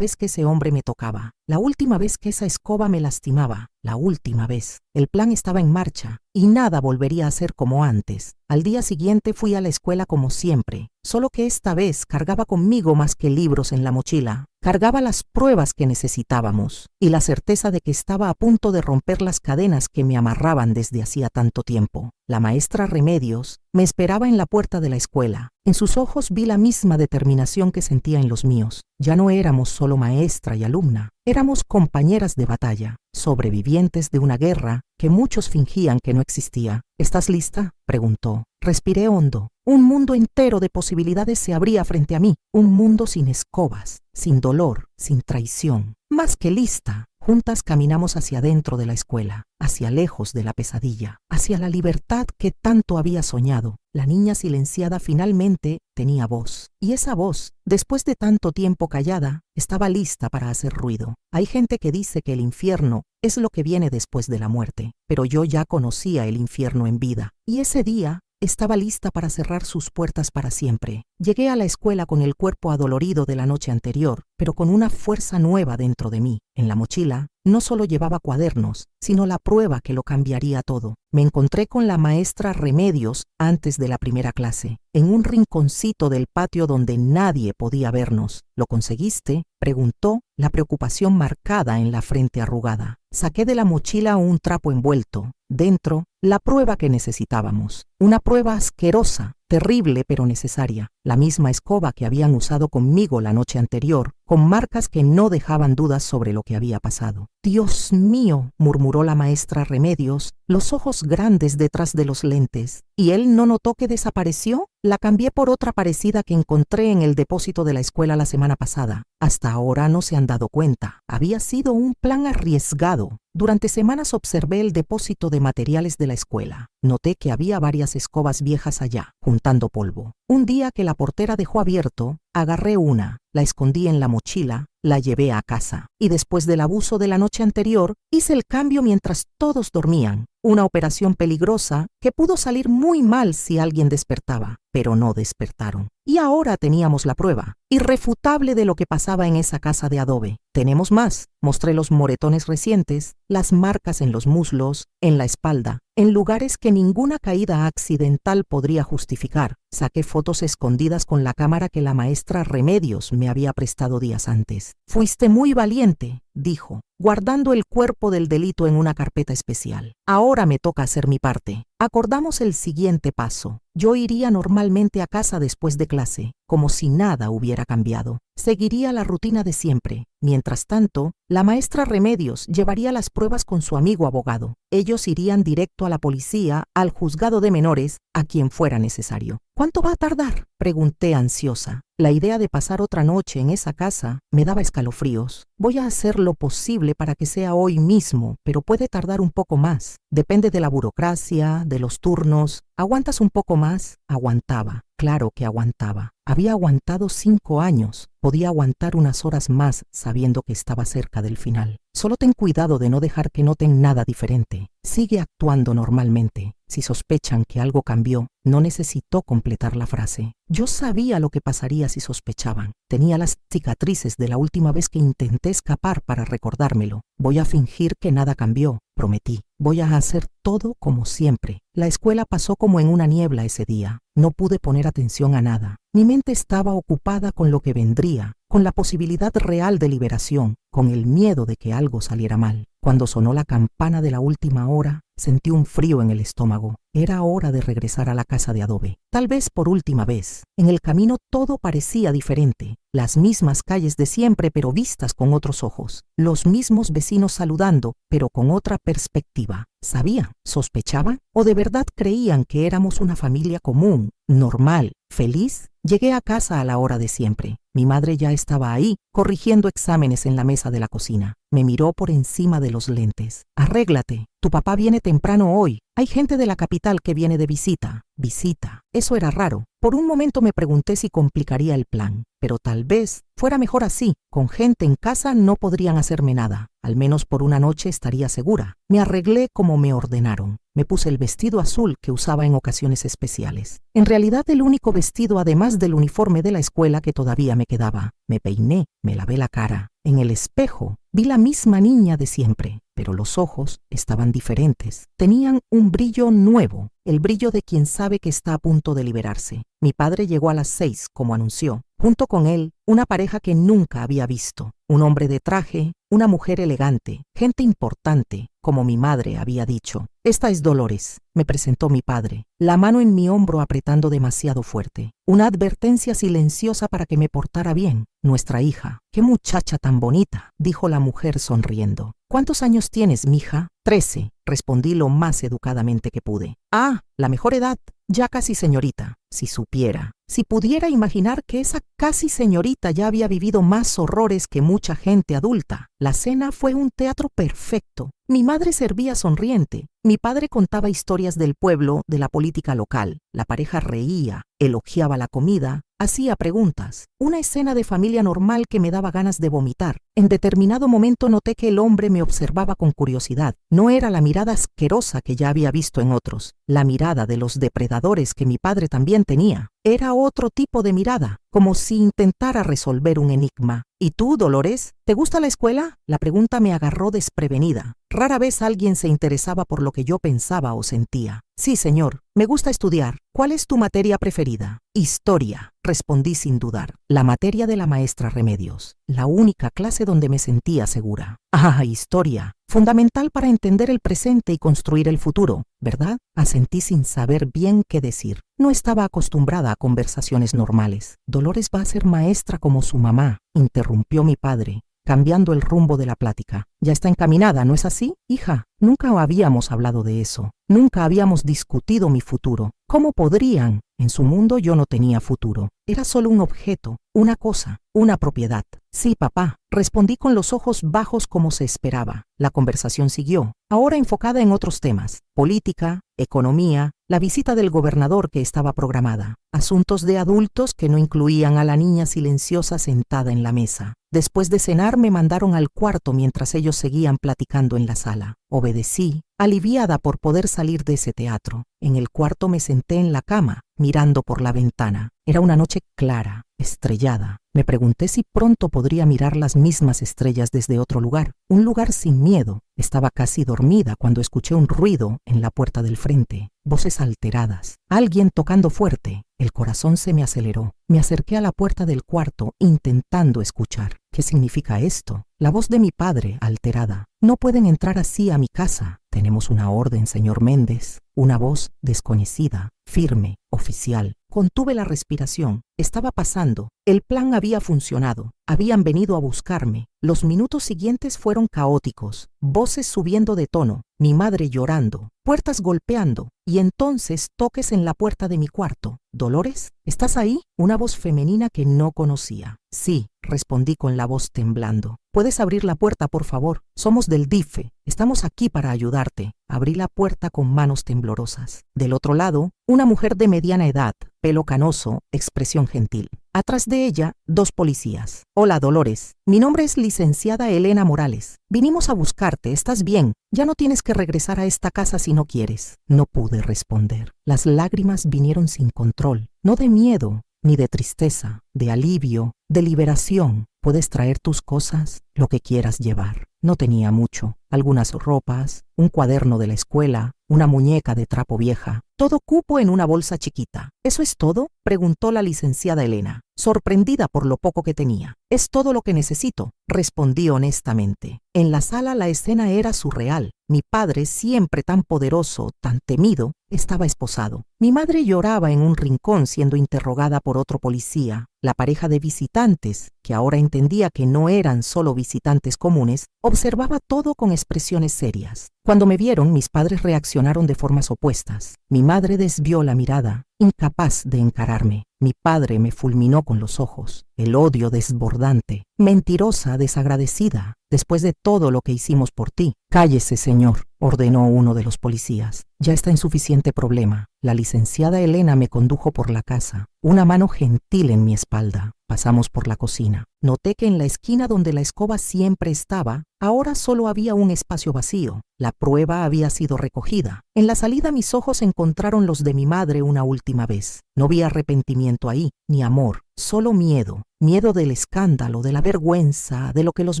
que ese hombre me tocaba, la última vez que esa escoba me lastimaba, la última vez. El plan estaba en marcha y nada volvería a ser como antes. Al día siguiente fui a la escuela como siempre, solo que esta vez cargaba conmigo más que libros en la mochila. Cargaba las pruebas que necesitábamos y la certeza de que estaba a punto de romper las cadenas que me amarraban desde hacía tanto tiempo. La maestra Remedios me esperaba en la puerta de la escuela. En sus ojos vi la misma determinación que sentía en los míos. Ya no éramos solo maestra y alumna, éramos compañeras de batalla, sobrevivientes de una guerra que muchos fingían que no existía. ¿Estás lista?, preguntó. Respiré hondo. Un mundo entero de posibilidades se abría frente a mí, un mundo sin escobas, sin dolor, sin traición. Más que lista. Juntas caminamos hacia adentro de la escuela, hacia lejos de la pesadilla, hacia la libertad que tanto había soñado. La niña silenciada finalmente tenía voz, y esa voz, después de tanto tiempo callada, estaba lista para hacer ruido. Hay gente que dice que el infierno es lo que viene después de la muerte, pero yo ya conocía el infierno en vida, y ese día estaba lista para cerrar sus puertas para siempre. Llegué a la escuela con el cuerpo adolorido de la noche anterior, pero con una fuerza nueva dentro de mí. En la mochila no solo llevaba cuadernos, sino la prueba que lo cambiaría todo. Me encontré con la maestra Remedios antes de la primera clase, en un rinconcito del patio donde nadie podía vernos. ¿Lo conseguiste?, preguntó, la preocupación marcada en la frente arrugada. Saqué de la mochila un trapo envuelto. Dentro, la prueba que necesitábamos. Una prueba asquerosa, terrible pero necesaria. La misma escoba que habían usado conmigo la noche anterior, con marcas que no dejaban dudas sobre lo que había pasado. «Dios mío», murmuró la maestra Remedios, los ojos grandes detrás de los lentes. «¿Y él no notó que desapareció?». La cambié por otra parecida que encontré en el depósito de la escuela la semana pasada. Hasta ahora no se han dado cuenta. Había sido un plan arriesgado. Durante semanas observé el depósito de materiales de la escuela. Noté que había varias escobas viejas allá, juntando polvo. Un día que la portera dejó abierto, agarré una, la escondí en la mochila, la llevé a casa. Y después del abuso de la noche anterior, hice el cambio mientras todos dormían. Una operación peligrosa que pudo salir muy mal si alguien despertaba, pero no despertaron. Y ahora teníamos la prueba, irrefutable de lo que pasaba en esa casa de adobe. Tenemos más. Mostré los moretones recientes, las marcas en los muslos, en la espalda, en lugares que ninguna caída accidental podría justificar. Saqué fotos escondidas con la cámara que la maestra Remedios me había prestado días antes. «Fuiste muy valiente», dijo, guardando el cuerpo del delito en una carpeta especial. «Ahora me toca hacer mi parte». Acordamos el siguiente paso. Yo iría normalmente a casa después de clase, como si nada hubiera cambiado. Seguiría la rutina de siempre. Mientras tanto, la maestra Remedios llevaría las pruebas con su amigo abogado. Ellos irían directo a la policía, al juzgado de menores, a quien fuera necesario. «¿Cuánto va a tardar?», pregunté ansiosa. La idea de pasar otra noche en esa casa me daba escalofríos. «Voy a hacer lo posible para que sea hoy mismo, pero puede tardar un poco más. Depende de la burocracia, de los turnos. ¿Aguantas un poco más?». Aguantaba. Claro que aguantaba. Había aguantado 5 años. Podía aguantar unas horas más sabiendo que estaba cerca del final. «Solo ten cuidado de no dejar que noten nada diferente. Sigue actuando normalmente». Si sospechan que algo cambió, no necesitó completar la frase. Yo sabía lo que pasaría si sospechaban. Tenía las cicatrices de la última vez que intenté escapar para recordármelo. Voy a fingir que nada cambió, prometí. Voy a hacer todo como siempre. La escuela pasó como en una niebla ese día. No pude poner atención a nada. Mi mente estaba ocupada con lo que vendría, con la posibilidad real de liberación, con el miedo de que algo saliera mal. Cuando sonó la campana de la última hora, sentí un frío en el estómago. Era hora de regresar a la casa de adobe. Tal vez por última vez. En el camino todo parecía diferente. Las mismas calles de siempre, pero vistas con otros ojos. Los mismos vecinos saludando, pero con otra perspectiva. ¿Sabían? ¿Sospechaban? ¿O de verdad creían que éramos una familia común, normal, feliz? Llegué a casa a la hora de siempre. Mi madre ya estaba ahí, corrigiendo exámenes en la mesa de la cocina. Me miró por encima de los lentes. Arréglate, tu papá viene temprano hoy. Hay gente de la capital que viene de visita. Visita. Eso era raro. Por un momento me pregunté si complicaría el plan. Pero tal vez fuera mejor así. Con gente en casa no podrían hacerme nada. Al menos por una noche estaría segura. Me arreglé como me ordenaron. Me puse el vestido azul que usaba en ocasiones especiales. En realidad el único vestido además del uniforme de la escuela que todavía me quedaba. Me peiné, me lavé la cara. En el espejo vi la misma niña de siempre, pero los ojos estaban diferentes. Tenían un brillo nuevo, el brillo de quien sabe que está a punto de liberarse. Mi padre llegó a las 6, como anunció. Junto con él, una pareja que nunca había visto. Un hombre de traje, una mujer elegante, gente importante, como mi madre había dicho. Esta es Dolores, me presentó mi padre, la mano en mi hombro apretando demasiado fuerte. Una advertencia silenciosa para que me portara bien. Nuestra hija. ¡Qué muchacha tan bonita!, dijo la mujer sonriendo. ¿Cuántos años tienes, mija? 13, respondí lo más educadamente que pude. Ah, la mejor edad. Ya casi señorita. Si supiera, si pudiera imaginar que esa casi señorita ya había vivido más horrores que mucha gente adulta. La cena fue un teatro perfecto. Mi madre servía sonriente. Mi padre contaba historias del pueblo, de la política local. La pareja reía, elogiaba la comida, hacía preguntas. Una escena de familia normal que me daba ganas de vomitar. En determinado momento noté que el hombre me observaba con curiosidad. No era la mirada asquerosa que ya había visto en otros, la mirada de los depredadores que mi padre también tenía. Era otro tipo de mirada, como si intentara resolver un enigma. ¿Y tú, Dolores? ¿Te gusta la escuela? La pregunta me agarró desprevenida. Rara vez alguien se interesaba por lo que yo pensaba o sentía. Sí, señor, me gusta estudiar. ¿Cuál es tu materia preferida? Historia, respondí sin dudar. La materia de la maestra Remedios, la única clase donde me sentía segura. Ah, historia, fundamental para entender el presente y construir el futuro, ¿verdad? Asentí sin saber bien qué decir. No estaba acostumbrada a conversaciones normales. Dolores va a ser maestra como su mamá, interrumpió mi padre, cambiando el rumbo de la plática. Ya está encaminada, ¿no es así, hija? Nunca habíamos hablado de eso. Nunca habíamos discutido mi futuro. ¿Cómo podrían? En su mundo yo no tenía futuro. Era solo un objeto, una cosa, una propiedad. Sí, papá, respondí con los ojos bajos como se esperaba. La conversación siguió, ahora enfocada en otros temas. Política, economía, la visita del gobernador que estaba programada. Asuntos de adultos que no incluían a la niña silenciosa sentada en la mesa. Después de cenar me mandaron al cuarto mientras ellos seguían platicando en la sala. Obedecí, aliviada por poder salir de ese teatro. En el cuarto me senté en la cama, mirando por la ventana. Era una noche clara, estrellada. Me pregunté si pronto podría mirar las mismas estrellas desde otro lugar, un lugar sin miedo. Estaba casi dormida cuando escuché un ruido en la puerta del frente, voces alteradas, alguien tocando fuerte. El corazón se me aceleró. Me acerqué a la puerta del cuarto intentando escuchar. ¿Qué significa esto? La voz de mi padre, alterada. No pueden entrar así a mi casa. Tenemos una orden, señor Méndez. Una voz desconocida, firme, oficial. Contuve la respiración. Estaba pasando. El plan había funcionado. Habían venido a buscarme. Los minutos siguientes fueron caóticos. Voces subiendo de tono. Mi madre llorando. Puertas golpeando. Y entonces toques en la puerta de mi cuarto. ¿Dolores? ¿Estás ahí? Una voz femenina que no conocía. Sí, respondí con la voz temblando. ¿Puedes abrir la puerta, por favor? Somos del DIFE. Estamos aquí para ayudarte. Abrí la puerta con manos temblorosas. Del otro lado, una mujer de mediana edad, pelo canoso, expresión gentil. Atrás de ella, 2 policías. Hola, Dolores. Mi nombre es licenciada Elena Morales. Vinimos a buscarte. ¿Estás bien? Ya no tienes que regresar a esta casa si no quieres. No pude responder. Las lágrimas vinieron sin control. No de miedo, ni de tristeza, de alivio, de liberación. Puedes traer tus cosas, lo que quieras llevar. No tenía mucho, algunas ropas, un cuaderno de la escuela, una muñeca de trapo vieja. Todo cupo en una bolsa chiquita. ¿Eso es todo?, preguntó la licenciada Elena, sorprendida por lo poco que tenía. Es todo lo que necesito, respondí honestamente. En la sala la escena era surreal. Mi padre, siempre tan poderoso, tan temido, estaba esposado. Mi madre lloraba en un rincón siendo interrogada por otro policía. La pareja de visitantes, que ahora entendía que no eran solo visitantes comunes, observaba todo con expresiones serias. Cuando me vieron, mis padres reaccionaron de formas opuestas. Mi madre desvió la mirada, incapaz de encararme. Mi padre me fulminó con los ojos, el odio desbordante. Mentirosa, desagradecida, después de todo lo que hicimos por ti. Cállese, señor, ordenó uno de los policías. Ya está en suficiente problema. La licenciada Elena me condujo por la casa, una mano gentil en mi espalda. Pasamos por la cocina. Noté que en la esquina donde la escoba siempre estaba, ahora solo había un espacio vacío. La prueba había sido recogida. En la salida mis ojos encontraron los de mi madre una última vez. No vi arrepentimiento ahí, ni amor, solo miedo. Miedo del escándalo, de la vergüenza, de lo que los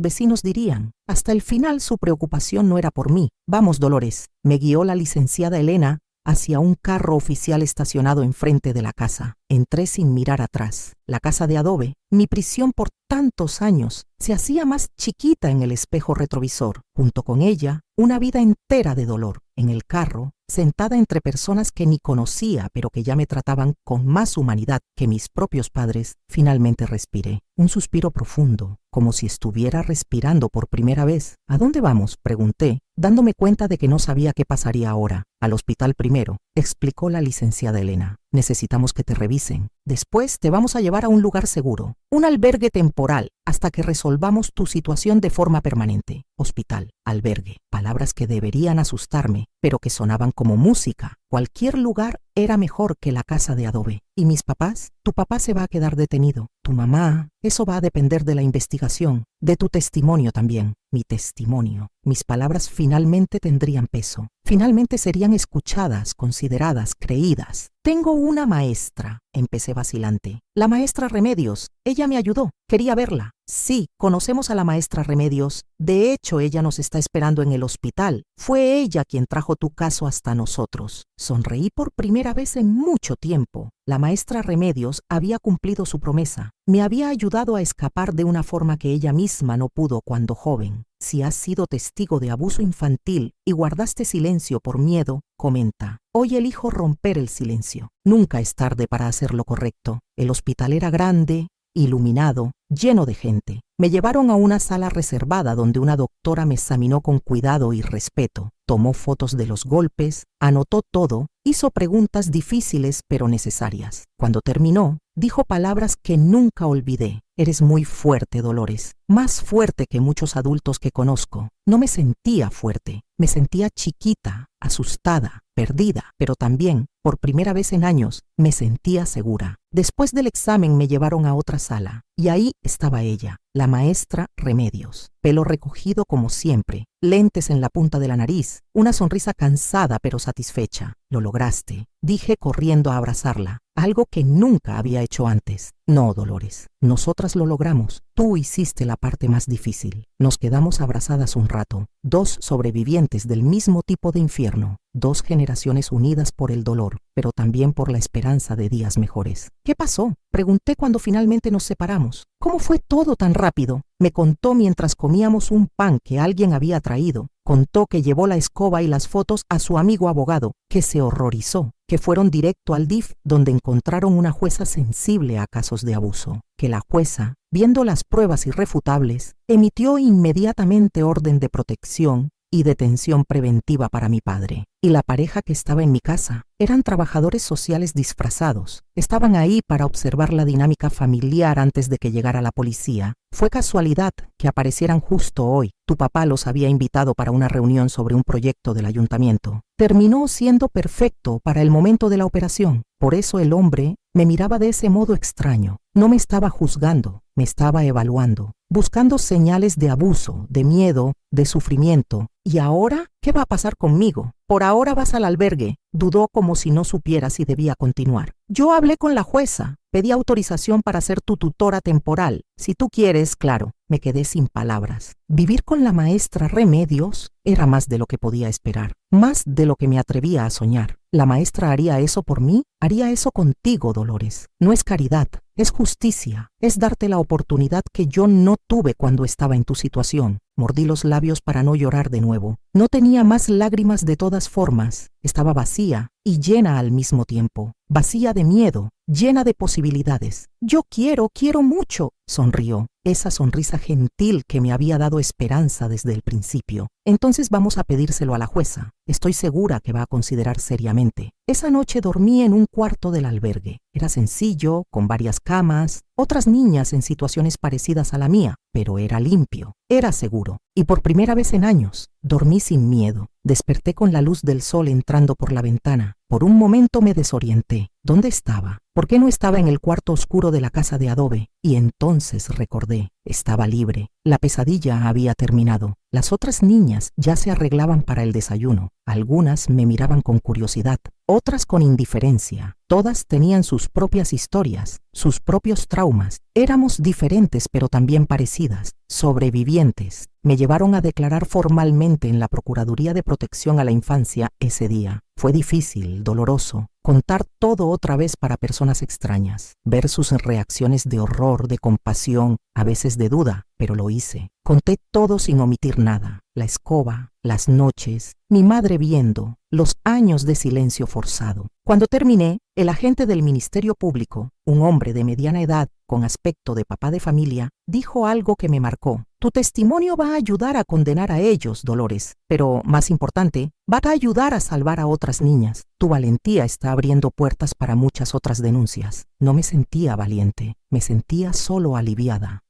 vecinos dirían. Hasta el final su preocupación no era por mí. Vamos, Dolores, me guió la licenciada Elena hacia un carro oficial estacionado enfrente de la casa. Entré sin mirar atrás. La casa de adobe, mi prisión por tantos años, se hacía más chiquita en el espejo retrovisor. Junto con ella, una vida entera de dolor. En el carro, sentada entre personas que ni conocía, pero que ya me trataban con más humanidad que mis propios padres, finalmente respiré. Un suspiro profundo, como si estuviera respirando por primera vez. ¿A dónde vamos?, pregunté, dándome cuenta de que no sabía qué pasaría ahora. Al hospital primero, explicó la licenciada Elena. Necesitamos que te revisen. Después te vamos a llevar a un lugar seguro, un albergue temporal, hasta que resolvamos tu situación de forma permanente. Hospital, albergue, palabras que deberían asustarme, pero que sonaban como música. Cualquier lugar era mejor que la casa de adobe. ¿Y mis papás? Tu papá se va a quedar detenido. Tu mamá, eso va a depender de la investigación, de tu testimonio también. Mi testimonio. Mis palabras finalmente tendrían peso. Finalmente serían escuchadas, consideradas, creídas. Tengo una maestra, empecé vacilante. La maestra Remedios. Ella me ayudó. Quería verla. Sí, conocemos a la maestra Remedios. De hecho, ella nos está esperando en el hospital. Fue ella quien trajo tu caso hasta nosotros. Sonreí por primera vez en mucho tiempo. La maestra Remedios había cumplido su promesa. Me había ayudado a escapar de una forma que ella misma no pudo cuando joven. Si has sido testigo de abuso infantil y guardaste silencio por miedo, comenta. Hoy elijo romper el silencio. Nunca es tarde para hacer lo correcto. El hospital era grande, iluminado, lleno de gente. Me llevaron a una sala reservada donde una doctora me examinó con cuidado y respeto. Tomó fotos de los golpes, anotó todo, hizo preguntas difíciles pero necesarias. Cuando terminó, dijo palabras que nunca olvidé. Eres muy fuerte, Dolores, más fuerte que muchos adultos que conozco. No me sentía fuerte, me sentía chiquita, asustada, perdida, pero también, por primera vez en años, me sentía segura. Después del examen me llevaron a otra sala, y ahí estaba ella, la maestra Remedios. Pelo recogido como siempre, lentes en la punta de la nariz, una sonrisa cansada pero satisfecha. Lo lograste, dije corriendo a abrazarla, algo que nunca había hecho antes. No, Dolores, nosotras lo logramos. Tú hiciste la parte más difícil. Nos quedamos abrazadas un rato, dos sobrevivientes del mismo tipo de infierno, dos generaciones unidas por el dolor, pero también por la esperanza de días mejores. ¿Qué pasó?, pregunté cuando finalmente nos separamos. ¿Cómo fue todo tan rápido? Me contó mientras comíamos un pan que alguien había traído. Contó que llevó la escoba y las fotos a su amigo abogado, que se horrorizó, que fueron directo al DIF, donde encontraron una jueza sensible a casos de abuso, que la jueza, viendo las pruebas irrefutables, emitió inmediatamente orden de protección y detención preventiva para mi padre. Y la pareja que estaba en mi casa eran trabajadores sociales disfrazados. Estaban ahí para observar la dinámica familiar antes de que llegara la policía. Fue casualidad que aparecieran justo hoy. Tu papá los había invitado para una reunión sobre un proyecto del ayuntamiento. Terminó siendo perfecto para el momento de la operación. Por eso el hombre Me miraba de ese modo extraño. No me estaba juzgando, me estaba evaluando, buscando señales de abuso, de miedo, de sufrimiento. ¿Y ahora qué va a pasar conmigo? Por ahora vas al albergue. Dudó como si no supiera si debía continuar. Yo hablé con la jueza. Pedí autorización para ser tu tutora temporal. Si tú quieres, claro. Me quedé sin palabras. Vivir con la maestra Remedios era más de lo que podía esperar, más de lo que me atrevía a soñar. ¿La maestra haría eso por mí? Haría eso contigo, Dolores. No es caridad, es justicia, es darte la oportunidad que yo no tuve cuando estaba en tu situación. Mordí los labios para no llorar de nuevo. No tenía más lágrimas de todas formas. Estaba vacía y llena al mismo tiempo. Vacía de miedo, llena de posibilidades. Yo quiero mucho, sonrió. Esa sonrisa gentil que me había dado esperanza desde el principio. Entonces vamos a pedírselo a la jueza. Estoy segura que va a considerar seriamente. Esa noche dormí en un cuarto del albergue. Era sencillo, con varias camas, otras niñas en situaciones parecidas a la mía, pero era limpio, era seguro. Y por primera vez en años, dormí sin miedo. Desperté con la luz del sol entrando por la ventana. Por un momento me desorienté. ¿Dónde estaba? ¿Por qué no estaba en el cuarto oscuro de la casa de adobe? Y entonces recordé, estaba libre. La pesadilla había terminado. Las otras niñas ya se arreglaban para el desayuno. Algunas me miraban con curiosidad, otras con indiferencia. Todas tenían sus propias historias, sus propios traumas. Éramos diferentes pero también parecidas, sobrevivientes. Me llevaron a declarar formalmente en la Procuraduría de Protección a la Infancia ese día. Fue difícil, doloroso, contar todo otra vez para personas extrañas, ver sus reacciones de horror, de compasión, a veces de duda, pero lo hice. Conté todo sin omitir nada, la escoba, las noches, mi madre viendo, los años de silencio forzado. Cuando terminé, el agente del Ministerio Público, un hombre de mediana edad con aspecto de papá de familia, dijo algo que me marcó. Tu testimonio va a ayudar a condenar a ellos, Dolores, pero, más importante, va a ayudar a salvar a otras niñas. Tu valentía está abriendo puertas para muchas otras denuncias. No me sentía valiente, me sentía solo aliviada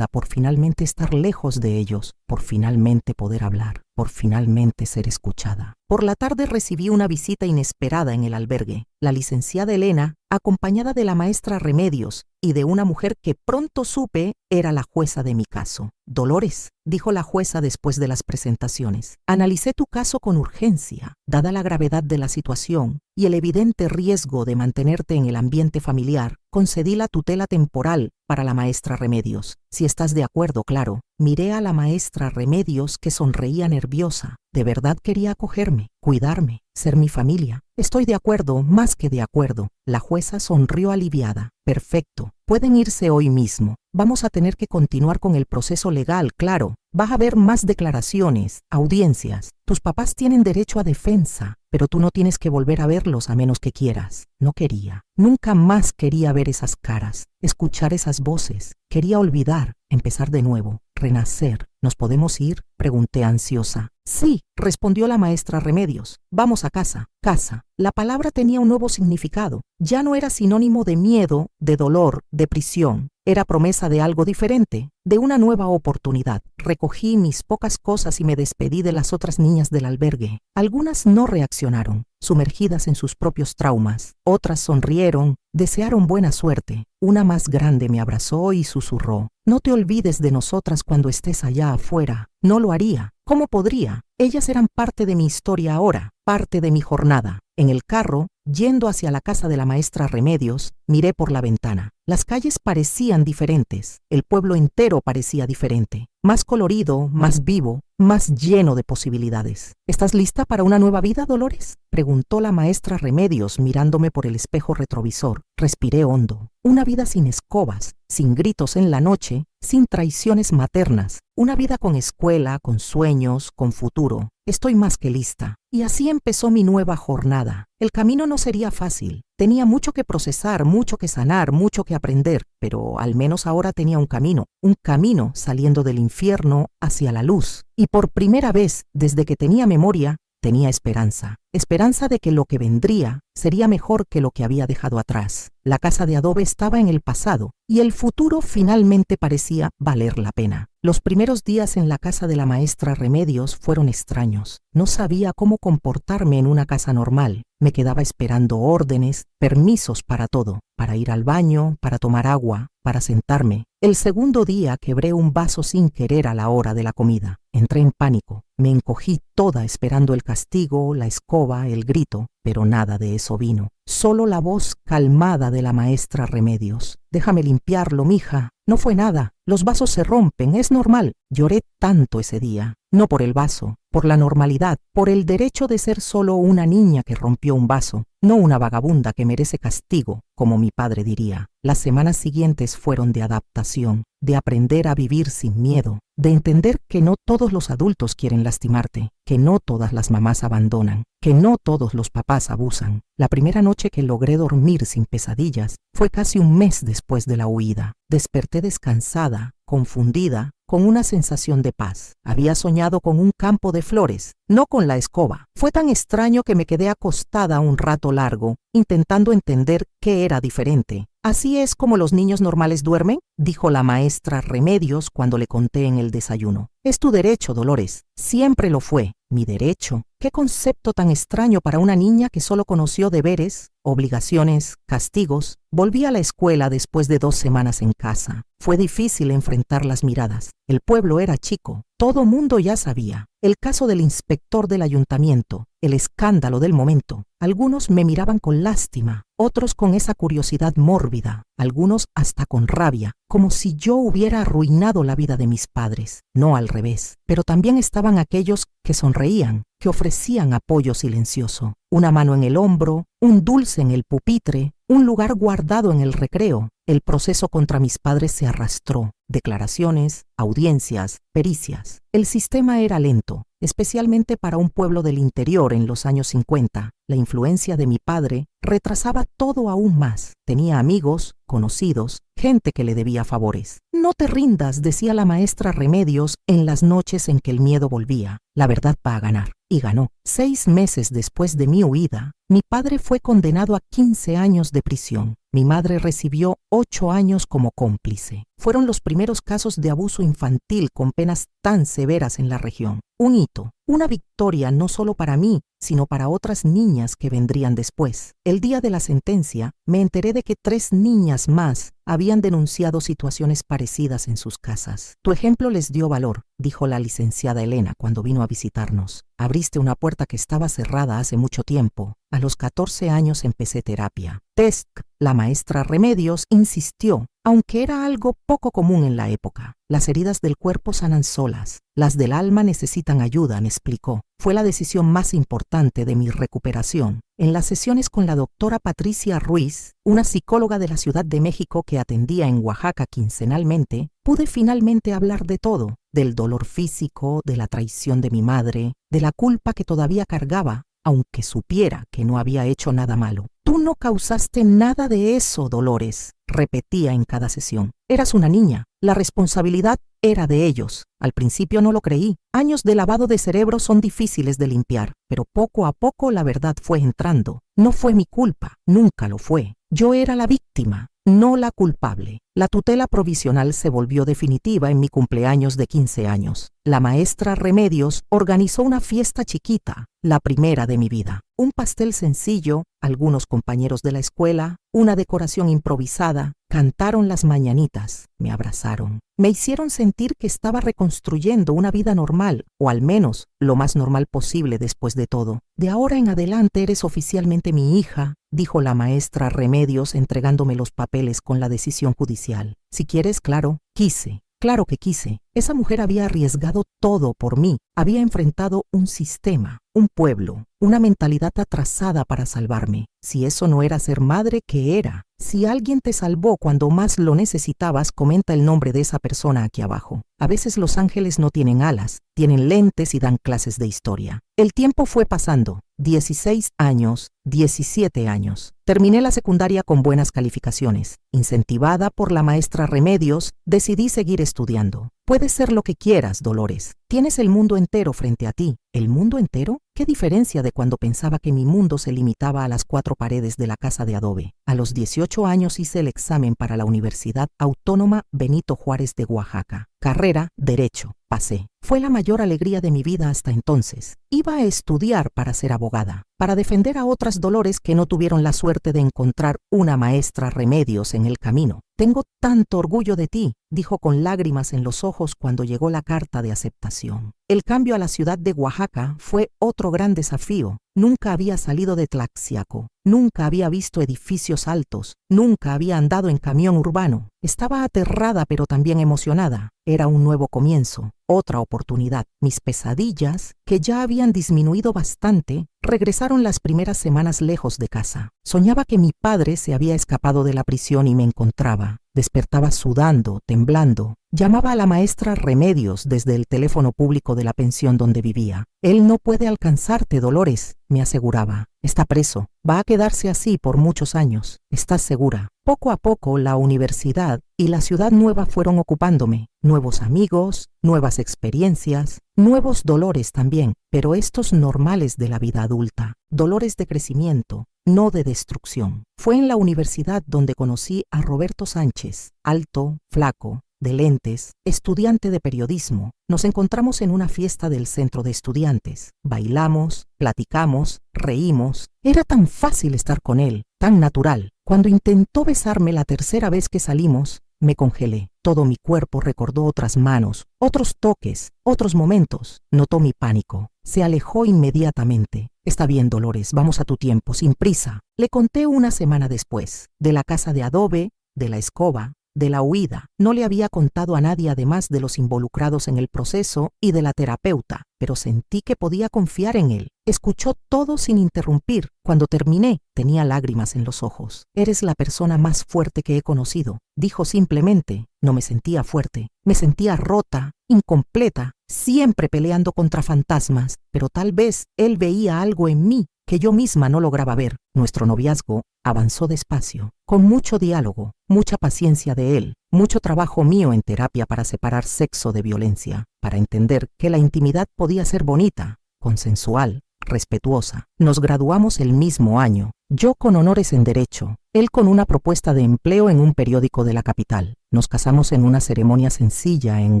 por finalmente estar lejos de ellos, por finalmente poder hablar, por finalmente ser escuchada. Por la tarde recibí una visita inesperada en el albergue. La licenciada Elena, acompañada de la maestra Remedios y de una mujer que pronto supe era la jueza de mi caso. Dolores, dijo la jueza después de las presentaciones, analicé tu caso con urgencia, dada la gravedad de la situación y el evidente riesgo de mantenerte en el ambiente familiar, concedí la tutela temporal para la maestra Remedios. Si estás de acuerdo, claro. Miré a la maestra Remedios que sonreía nerviosa. De verdad quería acogerme, cuidarme, ser mi familia. Estoy de acuerdo, más que de acuerdo. La jueza sonrió aliviada. Perfecto. Pueden irse hoy mismo. Vamos a tener que continuar con el proceso legal, claro. Va a haber más declaraciones, audiencias. Tus papás tienen derecho a defensa, pero tú no tienes que volver a verlos a menos que quieras. No quería. Nunca más quería ver esas caras, escuchar esas voces. Quería olvidar, empezar de nuevo, renacer. ¿Nos podemos ir?, pregunté ansiosa. Sí, respondió la maestra Remedios. Vamos a casa. Casa. La palabra tenía un nuevo significado. Ya no era sinónimo de miedo, de dolor, de prisión. Era promesa de algo diferente, de una nueva oportunidad. Recogí mis pocas cosas y me despedí de las otras niñas del albergue. Algunas no reaccionaron, sumergidas en sus propios traumas. Otras sonrieron, desearon buena suerte. Una más grande me abrazó y susurró: no te olvides de nosotras cuando estés allá afuera. No lo haría. ¿Cómo podría? Ellas eran parte de mi historia ahora, parte de mi jornada. En el carro, yendo hacia la casa de la maestra Remedios, miré por la ventana. Las calles parecían diferentes, el pueblo entero parecía diferente, más colorido, más vivo, más lleno de posibilidades. ¿Estás lista para una nueva vida, Dolores?, preguntó la maestra Remedios mirándome por el espejo retrovisor. Respiré hondo. Una vida sin escobas, sin gritos en la noche, sin traiciones maternas. Una vida con escuela, con sueños, con futuro. Estoy más que lista. Y así empezó mi nueva jornada. El camino no sería fácil. Tenía mucho que procesar, mucho que sanar, mucho que aprender, pero al menos ahora tenía un camino saliendo del infierno hacia la luz. Y por primera vez, desde que tenía memoria, tenía esperanza. esperanza de que lo que vendría sería mejor que lo que había dejado atrás. La casa de adobe estaba en el pasado y el futuro finalmente parecía valer la pena. Los primeros días en la casa de la maestra Remedios fueron extraños. No sabía cómo comportarme en una casa normal. Me quedaba esperando órdenes, permisos para todo, para ir al baño, para tomar agua, para sentarme. El segundo día quebré un vaso sin querer a la hora de la comida. Entré en pánico. Me encogí toda esperando el castigo, la escoba, el grito, pero nada de eso vino. Solo la voz calmada de la maestra Remedios. «Déjame limpiarlo, mija. No fue nada. Los vasos se rompen, es normal». Lloré tanto ese día. No por el vaso, por la normalidad, por el derecho de ser solo una niña que rompió un vaso, no una vagabunda que merece castigo, como mi padre diría. Las semanas siguientes fueron de adaptación, de aprender a vivir sin miedo, de entender que no todos los adultos quieren lastimarte, que no todas las mamás abandonan, que no todos los papás abusan. La primera noche que logré dormir sin pesadillas fue casi un mes después de la huida. Desperté descansada, confundida, con una sensación de paz. Había soñado con un campo de flores, no con la escoba. Fue tan extraño que me quedé acostada un rato largo, intentando entender qué era diferente. «¿Así es como los niños normales duermen?», dijo la maestra Remedios cuando le conté en el desayuno. «Es tu derecho, Dolores. Siempre lo fue. ¿Mi derecho? Qué concepto tan extraño para una niña que solo conoció deberes, obligaciones, castigos». Volví a la escuela después de 2 semanas en casa. Fue difícil enfrentar las miradas. El pueblo era chico. Todo mundo ya sabía. El caso del inspector del ayuntamiento, el escándalo del momento. Algunos me miraban con lástima, otros con esa curiosidad mórbida, algunos hasta con rabia, como si yo hubiera arruinado la vida de mis padres. No al revés. Pero también estaban aquellos que sonreían, que ofrecían apoyo silencioso. Una mano en el hombro, un dulce en el pupitre, un lugar guardado en el recreo. El proceso contra mis padres se arrastró. Declaraciones, audiencias, pericias. El sistema era lento, especialmente para un pueblo del interior en los años 50. La influencia de mi padre retrasaba todo aún más. Tenía amigos, conocidos, gente que le debía favores. «No te rindas», decía la maestra Remedios en las noches en que el miedo volvía. «La verdad va a ganar». Y ganó. 6 meses después de mi huida, mi padre fue condenado a 15 años de prisión. Mi madre recibió 8 años como cómplice. Fueron los primeros casos de abuso infantil con penas tan severas en la región. Un hito, una victoria no solo para mí, sino para otras niñas que vendrían después. El día de la sentencia, me enteré de que 3 niñas más habían denunciado situaciones parecidas en sus casas. «Tu ejemplo les dio valor», dijo la licenciada Elena cuando vino a visitarnos. «Abriste una puerta que estaba cerrada hace mucho tiempo. A los 14 años empecé terapia». «Tesc», la maestra Remedios insistió, aunque era algo poco común en la época. «Las heridas del cuerpo sanan solas. Las del alma necesitan ayuda», me explicó. Fue la decisión más importante de mi recuperación. En las sesiones con la doctora Patricia Ruiz, una psicóloga de la Ciudad de México que atendía en Oaxaca quincenalmente, pude finalmente hablar de todo, del dolor físico, de la traición de mi madre, de la culpa que todavía cargaba, aunque supiera que no había hecho nada malo. «Tú no causaste nada de eso, Dolores», repetía en cada sesión. «Eras una niña. La responsabilidad era de ellos». Al principio no lo creí. Años de lavado de cerebro son difíciles de limpiar, pero poco a poco la verdad fue entrando. No fue mi culpa, nunca lo fue. Yo era la víctima, no la culpable. La tutela provisional se volvió definitiva en mi cumpleaños de 15 años. La maestra Remedios organizó una fiesta chiquita, la primera de mi vida. Un pastel sencillo, algunos compañeros de la escuela, una decoración improvisada, cantaron las mañanitas, me abrazaron. Me hicieron sentir que estaba reconstruyendo una vida normal, o al menos lo más normal posible después de todo. «De ahora en adelante eres oficialmente mi hija», dijo la maestra Remedios entregándome los papeles con la decisión judicial. «Si quieres, claro, quise». Claro que quise. Esa mujer había arriesgado todo por mí. Había enfrentado un sistema, un pueblo, una mentalidad atrasada para salvarme. Si eso no era ser madre, ¿qué era? Si alguien te salvó cuando más lo necesitabas, comenta el nombre de esa persona aquí abajo. A veces los ángeles no tienen alas, tienen lentes y dan clases de historia. El tiempo fue pasando. 16 años, 17 años. Terminé la secundaria con buenas calificaciones. Incentivada por la maestra Remedios, decidí seguir estudiando. Puedes ser lo que quieras, Dolores. Tienes el mundo entero frente a ti. ¿El mundo entero? Qué diferencia de cuando pensaba que mi mundo se limitaba a las 4 paredes de la casa de adobe. A los 18 años hice el examen para la Universidad Autónoma Benito Juárez de Oaxaca. Carrera, Derecho. Pasé. Fue la mayor alegría de mi vida hasta entonces. Iba a estudiar para ser abogada, para defender a otras Dolores que no tuvieron la suerte de encontrar una maestra Remedios en el camino. Tengo tanto orgullo de ti, dijo con lágrimas en los ojos cuando llegó la carta de aceptación. El cambio a la ciudad de Oaxaca fue otro gran desafío. Nunca había salido de Tlaxiaco, nunca había visto edificios altos, nunca había andado en camión urbano. Estaba aterrada pero también emocionada. Era un nuevo comienzo, otra oportunidad. Mis pesadillas, que ya habían disminuido bastante, regresaron las primeras semanas lejos de casa. Soñaba que mi padre se había escapado de la prisión y me encontraba. Despertaba sudando, temblando. Llamaba a la maestra Remedios desde el teléfono público de la pensión donde vivía. Él no puede alcanzarte, Dolores, me aseguraba. Está preso. Va a quedarse así por muchos años. ¿Estás segura? Poco a poco la universidad y la ciudad nueva fueron ocupándome. Nuevos amigos, nuevas experiencias, nuevos dolores también, pero estos normales de la vida adulta. Dolores de crecimiento, no de destrucción. Fue en la universidad donde conocí a Roberto Sánchez, alto, flaco, de lentes, estudiante de periodismo. Nos encontramos en una fiesta del centro de estudiantes. Bailamos, platicamos, reímos. Era tan fácil estar con él, tan natural. Cuando intentó besarme la tercera vez que salimos, me congelé. Todo mi cuerpo recordó otras manos, otros toques, otros momentos. Notó mi pánico. Se alejó inmediatamente. Está bien, Dolores, vamos a tu tiempo, sin prisa. Le conté una semana después, de la casa de adobe, de la escoba, de la huida. No le había contado a nadie además de los involucrados en el proceso y de la terapeuta, pero sentí que podía confiar en él. Escuchó todo sin interrumpir. Cuando terminé, tenía lágrimas en los ojos. Eres la persona más fuerte que he conocido, dijo simplemente. No me sentía fuerte, me sentía rota, incompleta, siempre peleando contra fantasmas, pero tal vez él veía algo en mí que yo misma no lograba ver. Nuestro noviazgo avanzó despacio, con mucho diálogo, mucha paciencia de él, mucho trabajo mío en terapia para separar sexo de violencia, para entender que la intimidad podía ser bonita, consensual, respetuosa. Nos graduamos el mismo año, yo con honores en Derecho, él con una propuesta de empleo en un periódico de la capital. Nos casamos en una ceremonia sencilla en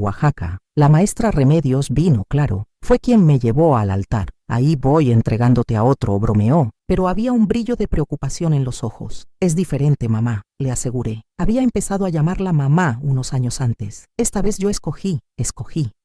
Oaxaca. La maestra Remedios vino, claro, fue quien me llevó al altar. Ahí voy entregándote a otro, bromeó, pero había un brillo de preocupación en los ojos. Es diferente, mamá, le aseguré. Había empezado a llamarla mamá unos años antes. Esta vez yo escogí.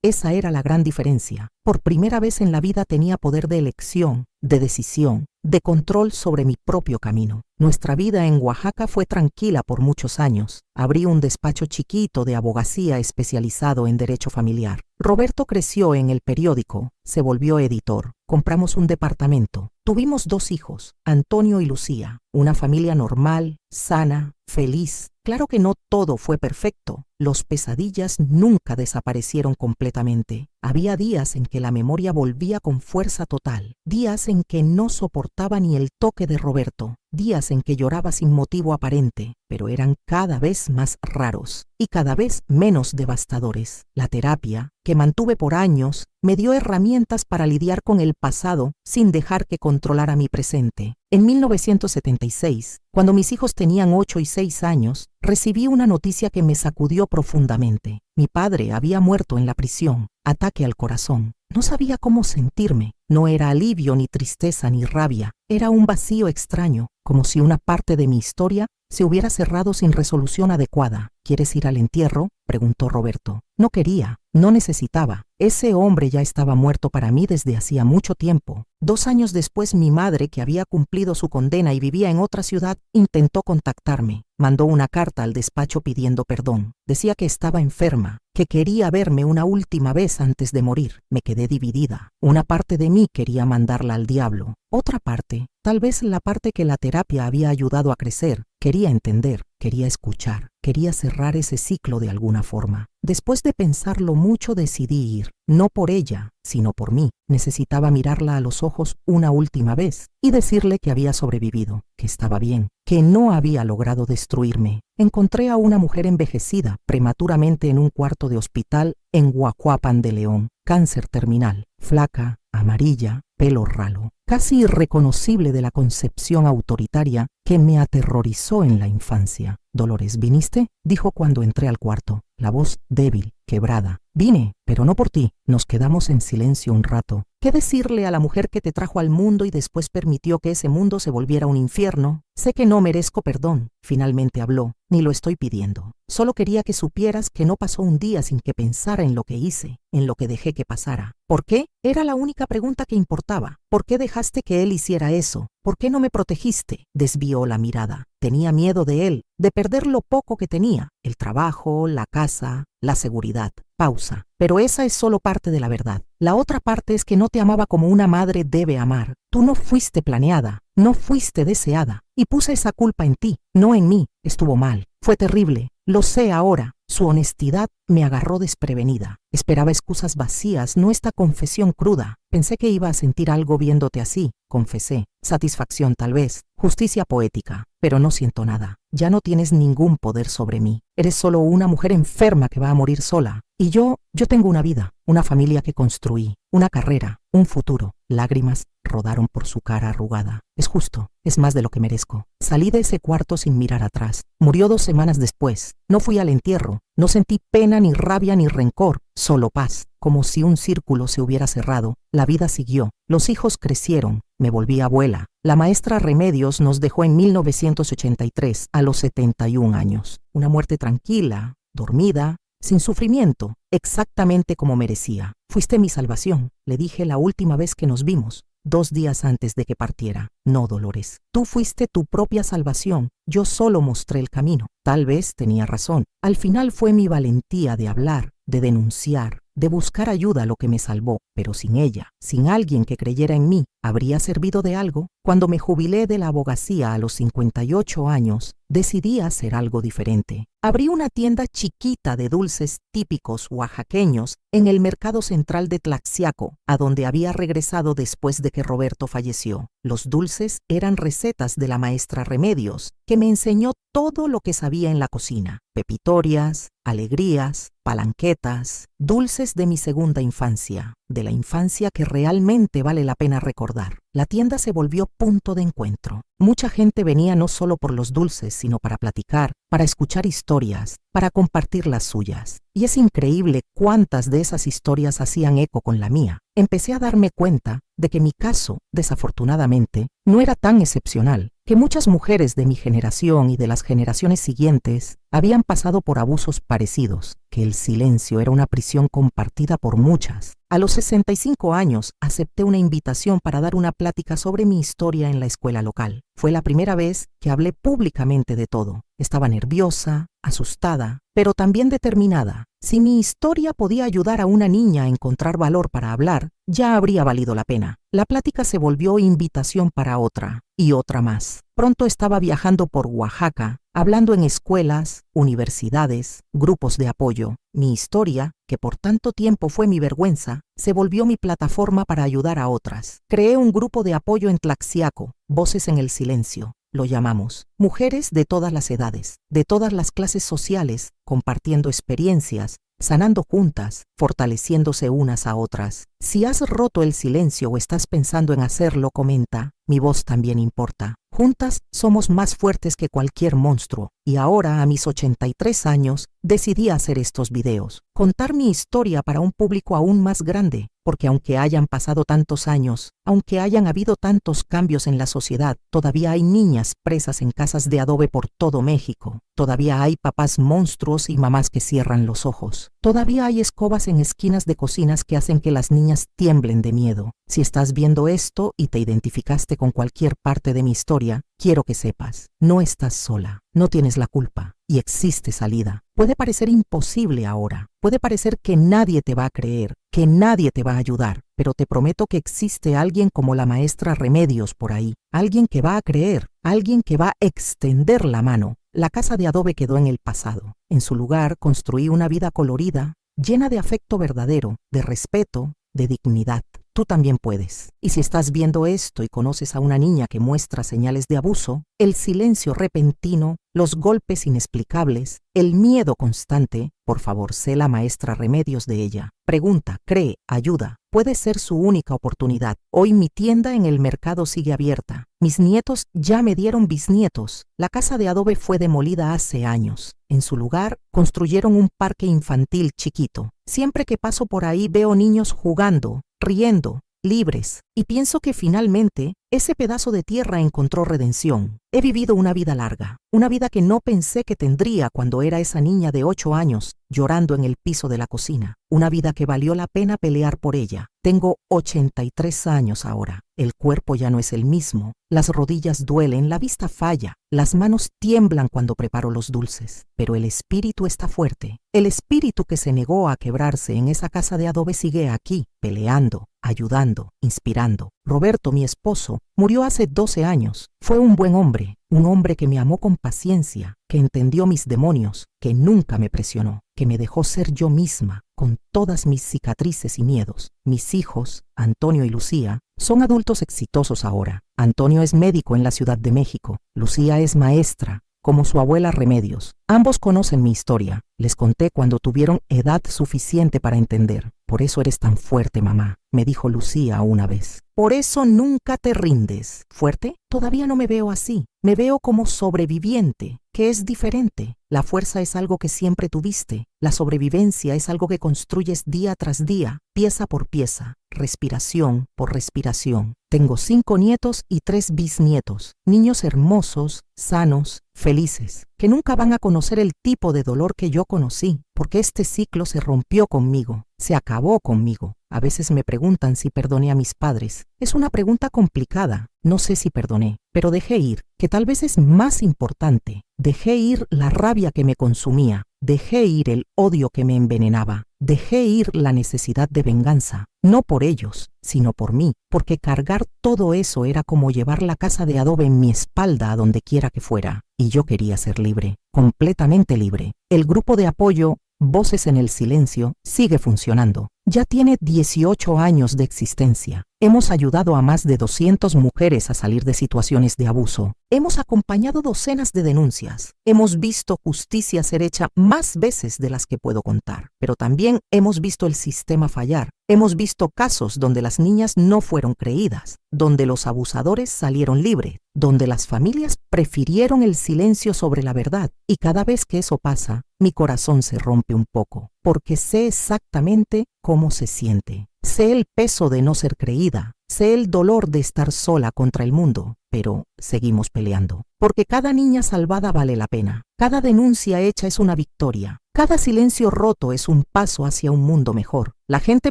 Esa era la gran diferencia. Por primera vez en la vida tenía poder de elección, de decisión, de control sobre mi propio camino. Nuestra vida en Oaxaca fue tranquila por muchos años. Abrí un despacho chiquito de abogacía especializado en derecho familiar. Roberto creció en el periódico, se volvió editor. Compramos un departamento. Tuvimos 2 hijos, Antonio y Lucía. Una familia normal, sana, feliz. Claro que no todo fue perfecto. Los pesadillas nunca desaparecieron completamente. Había días en que la memoria volvía con fuerza total. Días en que no soportaba ni el toque de Roberto. Días en que lloraba sin motivo aparente, pero eran cada vez más raros y cada vez menos devastadores. La terapia, que mantuve por años, me dio herramientas para lidiar con el pasado sin dejar que controlara mi presente. En 1976, cuando mis hijos tenían 8 y 6 años, recibí una noticia que me sacudió profundamente. Mi padre había muerto en la prisión, ataque al corazón. No sabía cómo sentirme. No era alivio, ni tristeza, ni rabia. Era un vacío extraño, como si una parte de mi historia se hubiera cerrado sin resolución adecuada. ¿Quieres ir al entierro?, preguntó Roberto. No quería, no necesitaba. Ese hombre ya estaba muerto para mí desde hacía mucho tiempo. 2 años después, mi madre, que había cumplido su condena y vivía en otra ciudad, intentó contactarme. Mandó una carta al despacho pidiendo perdón. Decía que estaba enferma, que quería verme una última vez antes de morir. Me quedé dividida. Una parte de mí quería mandarla al diablo. Otra parte, tal vez la parte que la terapia había ayudado a crecer, quería entender, quería escuchar, quería cerrar ese ciclo de alguna forma. Después de pensarlo mucho, decidí ir, no por ella, sino por mí. Necesitaba mirarla a los ojos una última vez y decirle que había sobrevivido, que estaba bien, que no había logrado destruirme. Encontré a una mujer envejecida prematuramente en un cuarto de hospital en Huajuapan de León, cáncer terminal, flaca, amarilla, pelo ralo, casi irreconocible de la concepción autoritaria que me aterrorizó en la infancia. «Dolores, ¿viniste?», dijo cuando entré al cuarto, la voz débil, quebrada. «Vine, pero no por ti». Nos quedamos en silencio un rato. ¿Qué decirle a la mujer que te trajo al mundo y después permitió que ese mundo se volviera un infierno? «Sé que no merezco perdón», finalmente habló. «Ni lo estoy pidiendo. Solo quería que supieras que no pasó un día sin que pensara en lo que hice, en lo que dejé que pasara». «¿Por qué?», era la única pregunta que importaba. «¿Por qué dejaste que él hiciera eso? ¿Por qué no me protegiste?». Desvió la mirada. Tenía miedo de él, de perder lo poco que tenía, el trabajo, la casa, la seguridad. Pausa. «Pero esa es solo parte de la verdad. La otra parte es que no te amaba como una madre debe amar. Tú no fuiste planeada, no fuiste deseada, y puse esa culpa en ti, no en mí. Estuvo mal, fue terrible, lo sé ahora». Su honestidad me agarró desprevenida. Esperaba excusas vacías, no esta confesión cruda. «Pensé que iba a sentir algo viéndote así», confesé. «Satisfacción tal vez, justicia poética, pero no siento nada. Ya no tienes ningún poder sobre mí. Eres solo una mujer enferma que va a morir sola. Y yo tengo una vida, una familia que construí, una carrera, un futuro». Lágrimas rodaron por su cara arrugada. «Es justo, es más de lo que merezco». Salí de ese cuarto sin mirar atrás. Murió 2 semanas después. No fui al entierro. No sentí pena, ni rabia, ni rencor, solo paz. Como si un círculo se hubiera cerrado, la vida siguió. Los hijos crecieron. Me volví abuela. La maestra Remedios nos dejó en 1983, a los 71 años. Una muerte tranquila, dormida, sin sufrimiento, exactamente como merecía. «Fuiste mi salvación», le dije la última vez que nos vimos, 2 días antes de que partiera. «No, Dolores, tú fuiste tu propia salvación. Yo solo mostré el camino». Tal vez tenía razón. Al final fue mi valentía de hablar, de denunciar, de buscar ayuda lo que me salvó. Pero sin ella, sin alguien que creyera en mí, ¿habría servido de algo? Cuando me jubilé de la abogacía a los 58 años, decidí hacer algo diferente. Abrí una tienda chiquita de dulces típicos oaxaqueños en el mercado central de Tlaxiaco, a donde había regresado después de que Roberto falleció. Los dulces eran recetas de la maestra Remedios, que me enseñó todo lo que sabía en la cocina: pepitorias, alegrías, palanquetas, dulces de mi segunda infancia, de la infancia que realmente vale la pena recordar. La tienda se volvió punto de encuentro. Mucha gente venía no solo por los dulces, sino para platicar, para escuchar historias, para compartir las suyas. Y es increíble cuántas de esas historias hacían eco con la mía. Empecé a darme cuenta de que mi caso, desafortunadamente, no era tan excepcional, que muchas mujeres de mi generación y de las generaciones siguientes habían pasado por abusos parecidos, que el silencio era una prisión compartida por muchas. A los 65 años acepté una invitación para dar una plática sobre mi historia en la escuela local. Fue la primera vez que hablé públicamente de todo. Estaba nerviosa, asustada, pero también determinada. Si mi historia podía ayudar a una niña a encontrar valor para hablar, ya habría valido la pena. La plática se volvió invitación para otra, y otra más. Pronto estaba viajando por Oaxaca, hablando en escuelas, universidades, grupos de apoyo. Mi historia, que por tanto tiempo fue mi vergüenza, se volvió mi plataforma para ayudar a otras. Creé un grupo de apoyo en Tlaxiaco, Voces en el Silencio. Lo llamamos. Mujeres de todas las edades, de todas las clases sociales, compartiendo experiencias, sanando juntas, fortaleciéndose unas a otras. Si has roto el silencio o estás pensando en hacerlo, comenta. Mi voz también importa. Juntas somos más fuertes que cualquier monstruo. Y ahora, a mis 83 años, decidí hacer estos videos. Contar mi historia para un público aún más grande. Porque aunque hayan pasado tantos años, aunque hayan habido tantos cambios en la sociedad, todavía hay niñas presas en casas de adobe por todo México. Todavía hay papás monstruos y mamás que cierran los ojos. Todavía hay escobas en esquinas de cocinas que hacen que las niñas tiemblen de miedo. Si estás viendo esto y te identificaste con cualquier parte de mi historia, quiero que sepas, no estás sola, no tienes la culpa y existe salida. Puede parecer imposible ahora, puede parecer que nadie te va a creer, que nadie te va a ayudar, pero te prometo que existe alguien como la maestra Remedios por ahí, alguien que va a creer, alguien que va a extender la mano. La casa de adobe quedó en el pasado. En su lugar construí una vida colorida, llena de afecto verdadero, de respeto, de dignidad. Tú también puedes. Y si estás viendo esto y conoces a una niña que muestra señales de abuso, el silencio repentino, los golpes inexplicables, el miedo constante, por favor, sé la maestra Remedios de ella. Pregunta, cree, ayuda. Puede ser su única oportunidad. Hoy mi tienda en el mercado sigue abierta. Mis nietos ya me dieron bisnietos. La casa de adobe fue demolida hace años. En su lugar, construyeron un parque infantil chiquito. Siempre que paso por ahí veo niños jugando, riendo, libres, y pienso que finalmente ese pedazo de tierra encontró redención. He vivido una vida larga, una vida que no pensé que tendría cuando era esa niña de 8 años llorando en el piso de la cocina, una vida que valió la pena pelear por ella. Tengo 83 años ahora, el cuerpo ya no es el mismo, las rodillas duelen, la vista falla, las manos tiemblan cuando preparo los dulces, pero el espíritu está fuerte. El espíritu que se negó a quebrarse en esa casa de adobe sigue aquí, peleando, ayudando, inspirando. Roberto, mi esposo, murió hace 12 años. Fue un buen hombre, un hombre que me amó con paciencia, que entendió mis demonios, que nunca me presionó, que me dejó ser yo misma, con todas mis cicatrices y miedos. Mis hijos, Antonio y Lucía, son adultos exitosos ahora. Antonio es médico en la Ciudad de México. Lucía es maestra, como su abuela Remedios. Ambos conocen mi historia. Les conté cuando tuvieron edad suficiente para entender. Por eso eres tan fuerte, mamá, me dijo Lucía una vez. Por eso nunca te rindes. ¿Fuerte? Todavía no me veo así. Me veo como sobreviviente, que es diferente. La fuerza es algo que siempre tuviste. La sobrevivencia es algo que construyes día tras día, pieza por pieza, respiración por respiración. Tengo 5 nietos y 3 bisnietos, niños hermosos, sanos, felices, que nunca van a conocer el tipo de dolor que yo conocí, porque este ciclo se rompió conmigo, se acabó conmigo. A veces me preguntan si perdoné a mis padres. Es una pregunta complicada. No sé si perdoné, pero dejé ir, que tal vez es más importante. Dejé ir la rabia que me consumía. Dejé ir el odio que me envenenaba. Dejé ir la necesidad de venganza, no por ellos, sino por mí, porque cargar todo eso era como llevar la casa de adobe en mi espalda a donde quiera que fuera. Y yo quería ser libre, completamente libre. El grupo de apoyo Voces en el Silencio sigue funcionando. Ya tiene 18 años de existencia. Hemos ayudado a más de 200 mujeres a salir de situaciones de abuso. Hemos acompañado docenas de denuncias. Hemos visto justicia ser hecha más veces de las que puedo contar. Pero también hemos visto el sistema fallar. Hemos visto casos donde las niñas no fueron creídas, donde los abusadores salieron libres, donde las familias prefirieron el silencio sobre la verdad. Y cada vez que eso pasa, mi corazón se rompe un poco, porque sé exactamente cómo se siente. Sé el peso de no ser creída, sé el dolor de estar sola contra el mundo, pero seguimos peleando. Porque cada niña salvada vale la pena, cada denuncia hecha es una victoria, cada silencio roto es un paso hacia un mundo mejor. La gente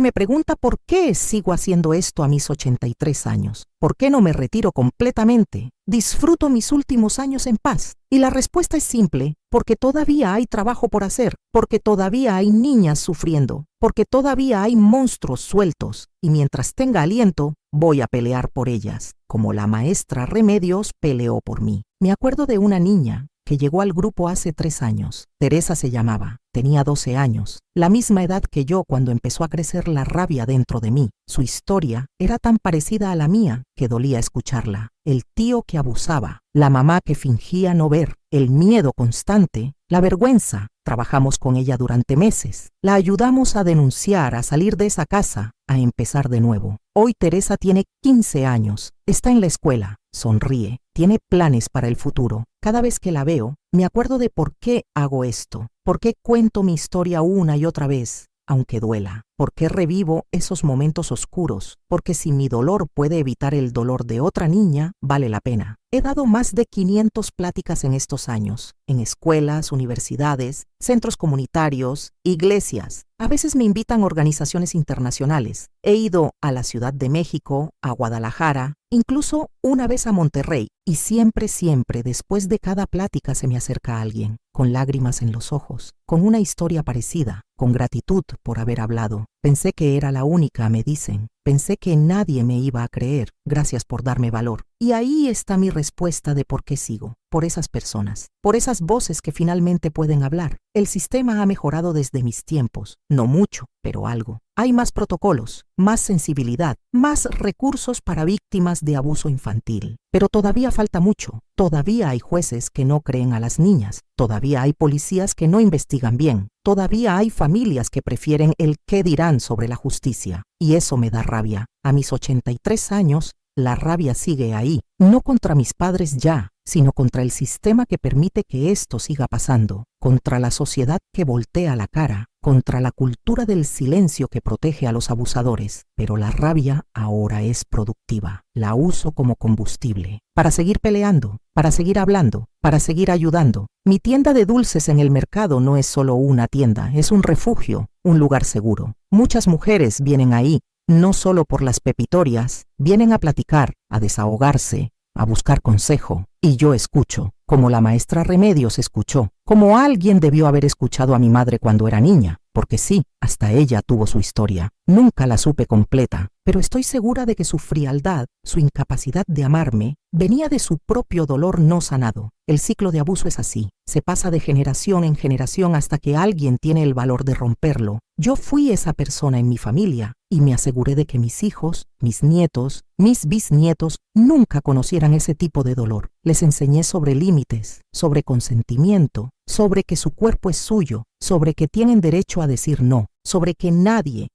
me pregunta por qué sigo haciendo esto a mis 83 años. ¿Por qué no me retiro completamente? Disfruto mis últimos años en paz. Y la respuesta es simple, porque todavía hay trabajo por hacer, porque todavía hay niñas sufriendo, porque todavía hay monstruos sueltos, y mientras tenga aliento, voy a pelear por ellas, como la maestra Remedios peleó por mí. Me acuerdo de una niña que llegó al grupo hace 3 años. Teresa se llamaba, tenía 12 años, la misma edad que yo cuando empezó a crecer la rabia dentro de mí. Su historia era tan parecida a la mía que dolía escucharla. El tío que abusaba, la mamá que fingía no ver, el miedo constante, la vergüenza. Trabajamos con ella durante meses. La ayudamos a denunciar, a salir de esa casa, a empezar de nuevo. Hoy Teresa tiene 15 años, está en la escuela, sonríe, tiene planes para el futuro. Cada vez que la veo, me acuerdo de por qué hago esto, por qué cuento mi historia una y otra vez, aunque duela, por qué revivo esos momentos oscuros, porque si mi dolor puede evitar el dolor de otra niña, vale la pena. He dado más de 500 pláticas en estos años, en escuelas, universidades, centros comunitarios, iglesias. A veces me invitan organizaciones internacionales. He ido a la Ciudad de México, a Guadalajara, incluso una vez a Monterrey. Y siempre, después de cada plática se me acerca alguien, con lágrimas en los ojos, con una historia parecida, con gratitud por haber hablado. Pensé que era la única, me dicen. Pensé que nadie me iba a creer. Gracias por darme valor. Y ahí está mi respuesta de por qué sigo. Por esas personas, por esas voces que finalmente pueden hablar. El sistema ha mejorado desde mis tiempos. No mucho, pero algo. Hay más protocolos, más sensibilidad, más recursos para víctimas de abuso infantil. Pero todavía falta mucho. Todavía hay jueces que no creen a las niñas. Todavía hay policías que no investigan bien. Todavía hay familias que prefieren el qué dirán sobre la justicia. Y eso me da rabia. A mis 83 años, la rabia sigue ahí. No contra mis padres ya, sino contra el sistema que permite que esto siga pasando. Contra la sociedad que voltea la cara. Contra la cultura del silencio que protege a los abusadores. Pero la rabia ahora es productiva. La uso como combustible. Para seguir peleando, para seguir hablando, para seguir ayudando. Mi tienda de dulces en el mercado no es solo una tienda, es un refugio, un lugar seguro. Muchas mujeres vienen ahí, no solo por las pepitorias, vienen a platicar, a desahogarse, a buscar consejo. Y yo escucho, como la maestra Remedios escuchó, como alguien debió haber escuchado a mi madre cuando era niña, porque sí, hasta ella tuvo su historia. Nunca la supe completa, pero estoy segura de que su frialdad, su incapacidad de amarme, venía de su propio dolor no sanado. El ciclo de abuso es así, se pasa de generación en generación hasta que alguien tiene el valor de romperlo. Yo fui esa persona en mi familia y me aseguré de que mis hijos, mis nietos, mis bisnietos nunca conocieran ese tipo de dolor. Les enseñé sobre límites, sobre consentimiento, sobre que su cuerpo es suyo, sobre que tienen derecho a decir no, sobre que nadie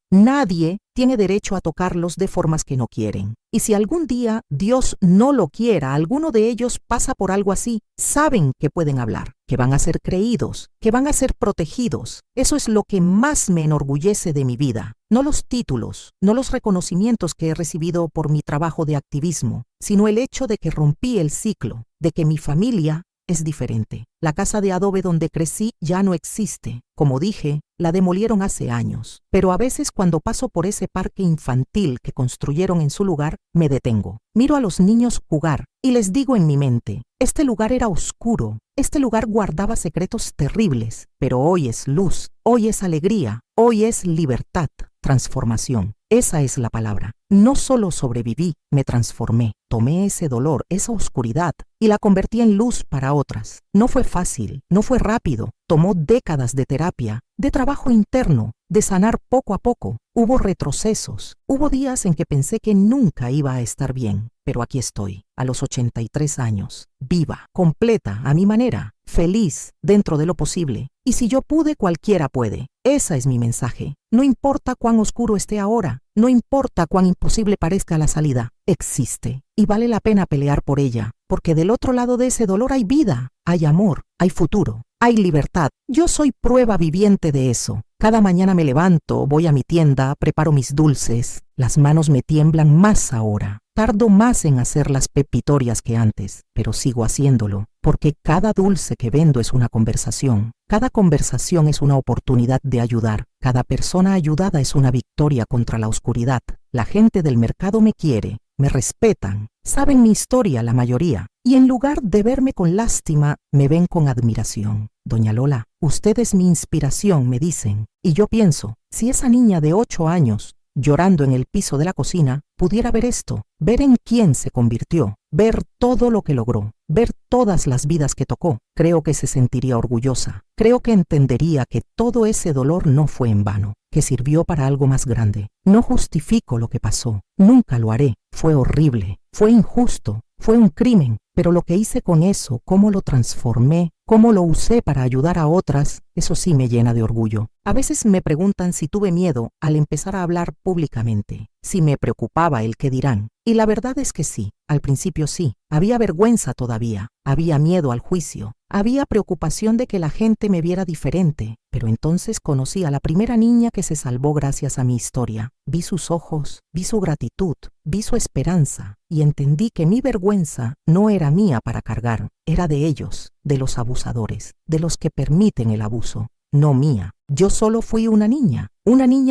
tiene derecho a tocarlos de formas que no quieren. Y si algún día Dios no lo quiera, alguno de ellos pasa por algo así, saben que pueden hablar, que van a ser creídos, que van a ser protegidos. Eso es lo que más me enorgullece de mi vida. No los títulos, no los reconocimientos que he recibido por mi trabajo de activismo, sino el hecho de que rompí el ciclo, de que mi familia es diferente. La casa de adobe donde crecí ya no existe. Como dije, la demolieron hace años. Pero a veces cuando paso por ese parque infantil que construyeron en su lugar, me detengo. Miro a los niños jugar y les digo en mi mente, este lugar era oscuro, este lugar guardaba secretos terribles, pero hoy es luz, hoy es alegría, hoy es libertad, transformación. Esa es la palabra. No solo sobreviví, me transformé. Tomé ese dolor, esa oscuridad, y la convertí en luz para otras. No fue fácil, no fue rápido. Tomó décadas de terapia, de trabajo interno, de sanar poco a poco. Hubo retrocesos. Hubo días en que pensé que nunca iba a estar bien. Pero aquí estoy, a los 83 años, viva, completa, a mi manera, feliz, dentro de lo posible. Y si yo pude, cualquiera puede. Esa es mi mensaje. No importa cuán oscuro esté ahora, no importa cuán imposible parezca la salida, existe. Y vale la pena pelear por ella, porque del otro lado de ese dolor hay vida, hay amor, hay futuro, hay libertad. Yo soy prueba viviente de eso. Cada mañana me levanto, voy a mi tienda, preparo mis dulces. Las manos me tiemblan más ahora. Tardo más en hacer las pepitorias que antes, pero sigo haciéndolo, porque cada dulce que vendo es una conversación. Cada conversación es una oportunidad de ayudar. Cada persona ayudada es una victoria contra la oscuridad. La gente del mercado me quiere, me respetan, saben mi historia la mayoría, y en lugar de verme con lástima, me ven con admiración. Doña Lola, usted es mi inspiración, me dicen. Y yo pienso, si esa niña de 8 años, llorando en el piso de la cocina, pudiera ver esto, ver en quién se convirtió, ver todo lo que logró, ver todas las vidas que tocó, creo que se sentiría orgullosa. Creo que entendería que todo ese dolor no fue en vano, que sirvió para algo más grande. No justifico lo que pasó, nunca lo haré. Fue horrible, fue injusto, fue un crimen, pero lo que hice con eso, cómo lo transformé, cómo lo usé para ayudar a otras, eso sí me llena de orgullo. A veces me preguntan si tuve miedo al empezar a hablar públicamente, si me preocupaba el qué dirán. Y la verdad es que sí, al principio sí. Había vergüenza todavía, había miedo al juicio, había preocupación de que la gente me viera diferente. Pero entonces conocí a la primera niña que se salvó gracias a mi historia. Vi sus ojos, vi su gratitud, vi su esperanza y entendí que mi vergüenza no era mía para cargar, era de ellos, de los abusadores, de los que permiten el abuso, no mía. Yo solo fui una niña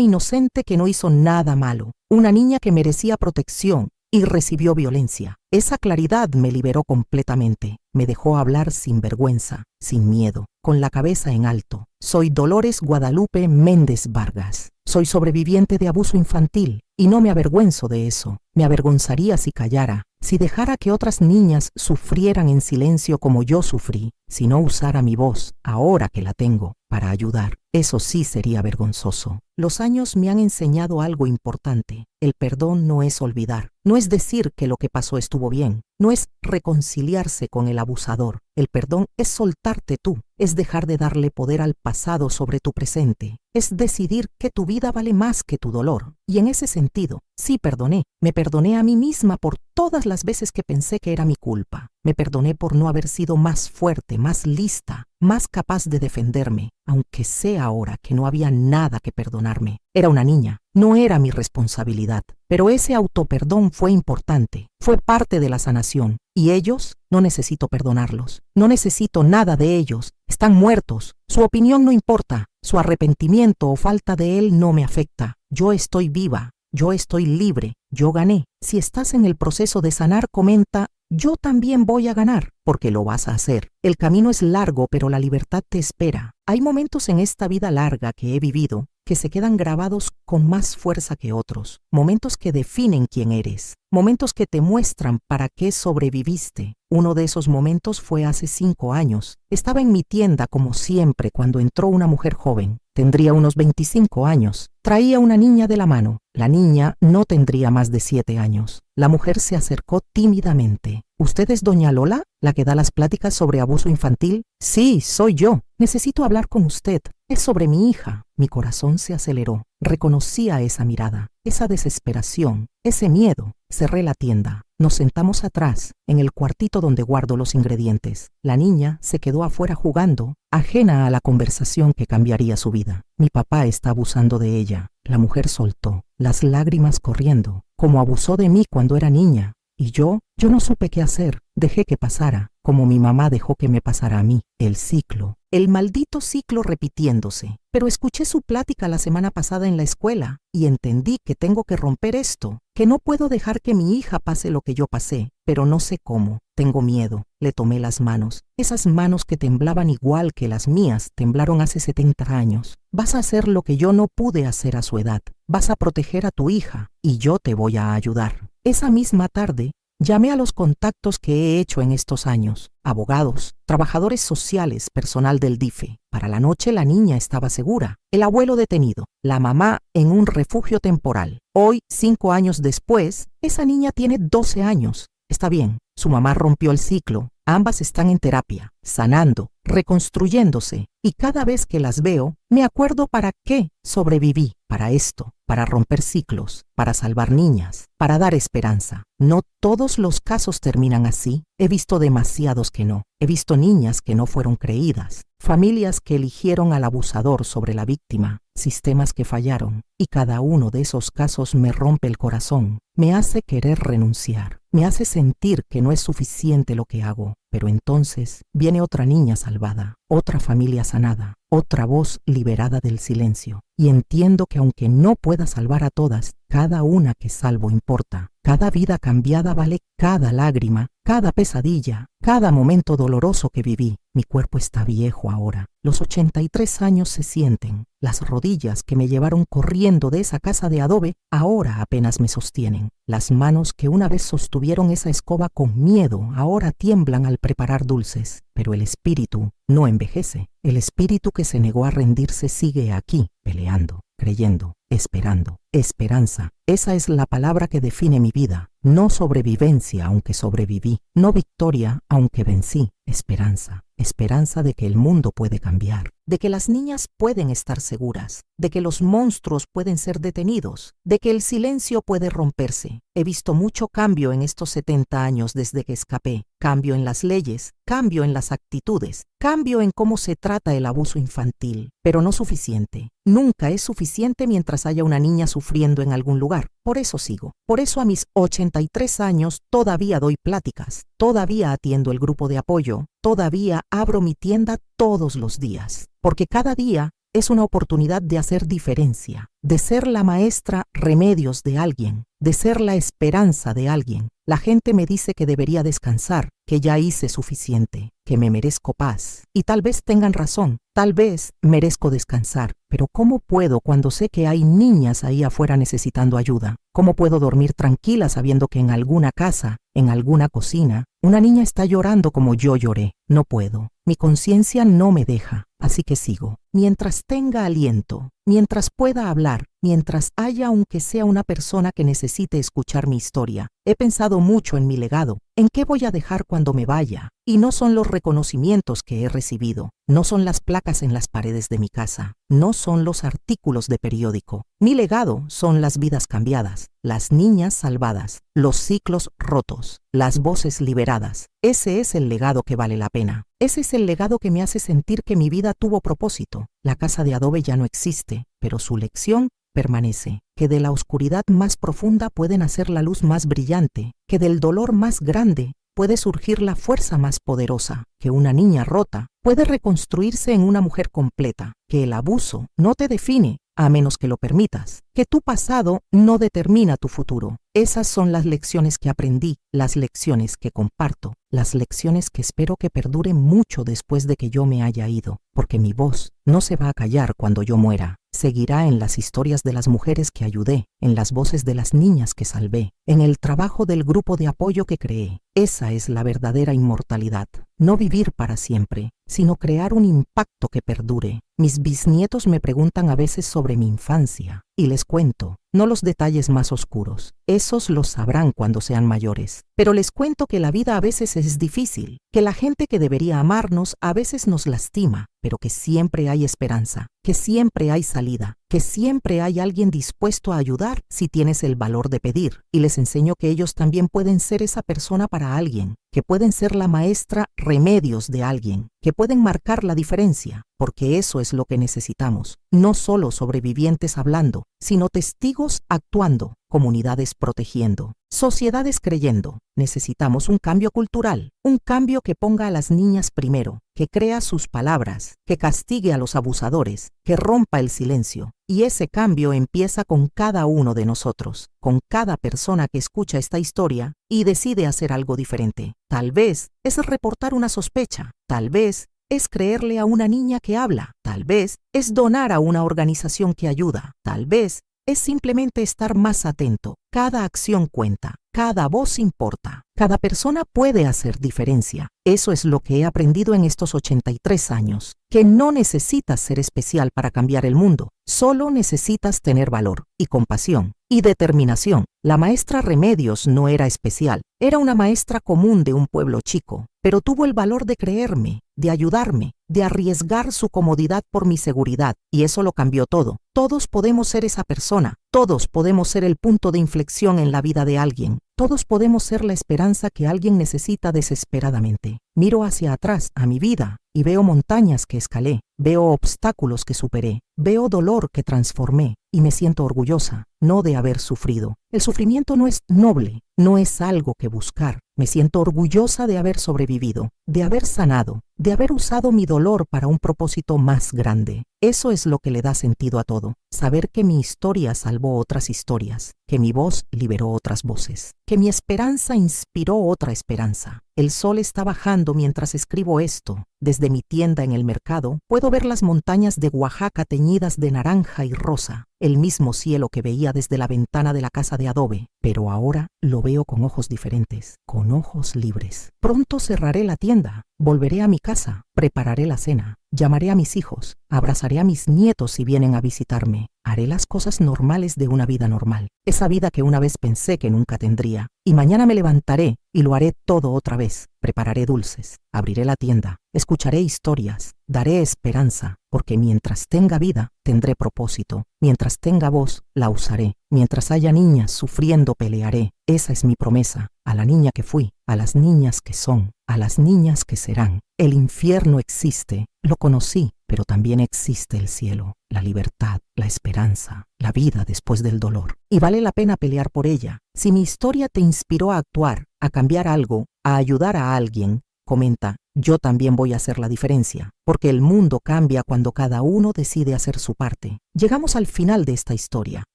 inocente que no hizo nada malo, una niña que merecía protección y recibió violencia. Esa claridad me liberó completamente, me dejó hablar sin vergüenza, sin miedo, con la cabeza en alto. Soy Dolores Guadalupe Méndez Vargas. Soy sobreviviente de abuso infantil y no me avergüenzo de eso. Me avergonzaría si callara, si dejara que otras niñas sufrieran en silencio como yo sufrí, si no usara mi voz, ahora que la tengo, para ayudar. Eso sí sería vergonzoso. Los años me han enseñado algo importante. El perdón no es olvidar. No es decir que lo que pasó estuvo bien. No es reconciliarse con el abusador. El perdón es soltarte tú. Es dejar de darle poder al pasado sobre tu presente. Es decidir que tu vida vale más que tu dolor. Y en ese sentido, sí perdoné. Me perdoné a mí misma por todas las veces que pensé que era mi culpa. Me perdoné por no haber sido más fuerte, más lista, más capaz de defenderme, aunque sé ahora que no había nada que perdonarme. Era una niña, no era mi responsabilidad, pero ese autoperdón fue importante, fue parte de la sanación. Y ellos, no necesito perdonarlos, no necesito nada de ellos, están muertos, su opinión no importa, su arrepentimiento o falta de él no me afecta. Yo estoy viva, yo estoy libre, yo gané. Si estás en el proceso de sanar, comenta: yo también voy a ganar, porque lo vas a hacer. El camino es largo, pero la libertad te espera. Hay momentos en esta vida larga que he vivido que se quedan grabados con más fuerza que otros. Momentos que definen quién eres. Momentos que te muestran para qué sobreviviste. Uno de esos momentos fue hace 5 años. Estaba en mi tienda como siempre cuando entró una mujer joven. Tendría unos 25 años. Traía una niña de la mano. La niña no tendría más de 7 años. La mujer se acercó tímidamente. ¿Usted es doña Lola, la que da las pláticas sobre abuso infantil? Sí, soy yo. Necesito hablar con usted. Es sobre mi hija. Mi corazón se aceleró. Reconocía esa mirada, esa desesperación, ese miedo. Cerré la tienda. Nos sentamos atrás, en el cuartito donde guardo los ingredientes. La niña se quedó afuera jugando, ajena a la conversación que cambiaría su vida. Mi papá está abusando de ella. La mujer soltó, las lágrimas corriendo, como abusó de mí cuando era niña. Y yo no supe qué hacer. Dejé que pasara, como mi mamá dejó que me pasara a mí. El ciclo, el maldito ciclo repitiéndose. Pero escuché su plática la semana pasada en la escuela y entendí que tengo que romper esto, que no puedo dejar que mi hija pase lo que yo pasé, pero no sé cómo. Tengo miedo. Le tomé las manos. Esas manos que temblaban igual que las mías temblaron hace 70 años. Vas a hacer lo que yo no pude hacer a su edad. Vas a proteger a tu hija y yo te voy a ayudar. Esa misma tarde, llamé a los contactos que he hecho en estos años, abogados, trabajadores sociales, personal del DIFE. Para la noche la niña estaba segura, el abuelo detenido, la mamá en un refugio temporal. Hoy, 5 años después, esa niña tiene 12 años. Está bien, su mamá rompió el ciclo, ambas están en terapia, sanando, reconstruyéndose, y cada vez que las veo, me acuerdo para qué sobreviví, para esto, para romper ciclos, para salvar niñas, para dar esperanza. No todos los casos terminan así. He visto demasiados que no. He visto niñas que no fueron creídas, familias que eligieron al abusador sobre la víctima, sistemas que fallaron, y cada uno de esos casos me rompe el corazón, me hace querer renunciar, me hace sentir que no es suficiente lo que hago. Pero entonces viene otra niña salvada, otra familia sanada, otra voz liberada del silencio. Y entiendo que aunque no pueda salvar a todas, cada una que salvo importa. Cada vida cambiada vale cada lágrima, cada pesadilla, cada momento doloroso que viví. Mi cuerpo está viejo ahora. Los 83 años se sienten. Las rodillas que me llevaron corriendo de esa casa de adobe ahora apenas me sostienen. Las manos que una vez sostuvieron esa escoba con miedo ahora tiemblan al preparar dulces. Pero el espíritu no envejece. El espíritu que se negó a rendirse sigue aquí, peleando, creyendo, esperando. Esperanza. Esa es la palabra que define mi vida. No sobrevivencia, aunque sobreviví. No victoria, aunque vencí. Esperanza. Esperanza de que el mundo puede cambiar, de que las niñas pueden estar seguras, de que los monstruos pueden ser detenidos, de que el silencio puede romperse. He visto mucho cambio en estos 70 años desde que escapé. Cambio en las leyes, cambio en las actitudes, cambio en cómo se trata el abuso infantil, pero no suficiente. Nunca es suficiente mientras haya una niña sufriendo en algún lugar. Por eso sigo. Por eso a mis 83 años todavía doy pláticas, todavía atiendo el grupo de apoyo, todavía abro mi tienda todos los días. Porque cada día es una oportunidad de hacer diferencia, de ser la maestra remedios de alguien, de ser la esperanza de alguien. La gente me dice que debería descansar, que ya hice suficiente, que me merezco paz. Y tal vez tengan razón, tal vez merezco descansar. Pero ¿cómo puedo cuando sé que hay niñas ahí afuera necesitando ayuda? ¿Cómo puedo dormir tranquila sabiendo que en alguna casa, en alguna cocina, una niña está llorando como yo lloré? No puedo. Mi conciencia no me deja, así que sigo. Mientras tenga aliento, mientras pueda hablar, mientras haya aunque sea una persona que necesite escuchar mi historia, he pensado mucho en mi legado, en qué voy a dejar cuando me vaya. Y no son los reconocimientos que he recibido, no son las placas en las paredes de mi casa, no son los artículos de periódico. Mi legado son las vidas cambiadas, las niñas salvadas, los ciclos rotos, las voces liberadas. Ese es el legado que vale la pena. Ese es el legado que me hace sentir que mi vida tuvo propósito. La casa de adobe ya no existe, pero su lección permanece, que de la oscuridad más profunda puede nacer la luz más brillante, que del dolor más grande puede surgir la fuerza más poderosa, que una niña rota puede reconstruirse en una mujer completa, que el abuso no te define a menos que lo permitas, que tu pasado no determina tu futuro. Esas son las lecciones que aprendí, las lecciones que comparto, las lecciones que espero que perduren mucho después de que yo me haya ido, porque mi voz no se va a callar cuando yo muera. Seguirá en las historias de las mujeres que ayudé, en las voces de las niñas que salvé, en el trabajo del grupo de apoyo que creé. Esa es la verdadera inmortalidad. No vivir para siempre, sino crear un impacto que perdure. Mis bisnietos me preguntan a veces sobre mi infancia, y les cuento, no los detalles más oscuros, esos los sabrán cuando sean mayores, pero les cuento que la vida a veces es difícil, que la gente que debería amarnos a veces nos lastima, pero que siempre hay esperanza, que siempre hay salida, que siempre hay alguien dispuesto a ayudar si tienes el valor de pedir. Y les enseño que ellos también pueden ser esa persona para alguien, que pueden ser la maestra remedios de alguien, que pueden marcar la diferencia, porque eso es lo que necesitamos, no solo sobrevivientes hablando, sino testigos actuando, comunidades protegiendo, sociedades creyendo. Necesitamos un cambio cultural, un cambio que ponga a las niñas primero, que crea sus palabras, que castigue a los abusadores, que rompa el silencio. Y ese cambio empieza con cada uno de nosotros, con cada persona que escucha esta historia y decide hacer algo diferente. Tal vez es reportar una sospecha, tal vez es creerle a una niña que habla, tal vez es donar a una organización que ayuda, tal vez es simplemente estar más atento. Cada acción cuenta, cada voz importa, cada persona puede hacer diferencia. Eso es lo que he aprendido en estos 83 años, que no necesitas ser especial para cambiar el mundo, solo necesitas tener valor y compasión y determinación. La maestra Remedios no era especial, era una maestra común de un pueblo chico, pero tuvo el valor de creerme, de ayudarme, de arriesgar su comodidad por mi seguridad, y eso lo cambió todo. Todos podemos ser esa persona, todos podemos ser el punto de inflexión en la vida de alguien, todos podemos ser la esperanza que alguien necesita desesperadamente. Miro hacia atrás, a mi vida, y veo montañas que escalé, veo obstáculos que superé, veo dolor que transformé, y me siento orgullosa, no de haber sufrido. El sufrimiento no es noble, no es algo que buscar. Me siento orgullosa de haber sobrevivido, de haber sanado, de haber usado mi dolor para un propósito más grande. Eso es lo que le da sentido a todo. Saber que mi historia salvó otras historias, que mi voz liberó otras voces, que mi esperanza inspiró otra esperanza. El sol está bajando mientras escribo esto. Desde mi tienda en el mercado puedo ver las montañas de Oaxaca teñidas de naranja y rosa, el mismo cielo que veía desde la ventana de la casa de adobe, pero ahora lo veo con ojos diferentes, con ojos libres. Pronto cerraré la tienda, volveré a mi casa, prepararé la cena, llamaré a mis hijos, abrazaré a mis nietos si vienen a visitarme. Haré las cosas normales de una vida normal, esa vida que una vez pensé que nunca tendría. Y mañana me levantaré y lo haré todo otra vez. Prepararé dulces, abriré la tienda, escucharé historias, daré esperanza, porque mientras tenga vida, tendré propósito. Mientras tenga voz, la usaré. Mientras haya niñas sufriendo, pelearé. Esa es mi promesa, a la niña que fui, a las niñas que son, a las niñas que serán. El infierno existe, lo conocí, pero también existe el cielo, la libertad, la esperanza, la vida después del dolor. Y vale la pena pelear por ella. Si mi historia te inspiró a actuar, a cambiar algo, a ayudar a alguien, comenta, yo también voy a hacer la diferencia, porque el mundo cambia cuando cada uno decide hacer su parte. Llegamos al final de esta historia,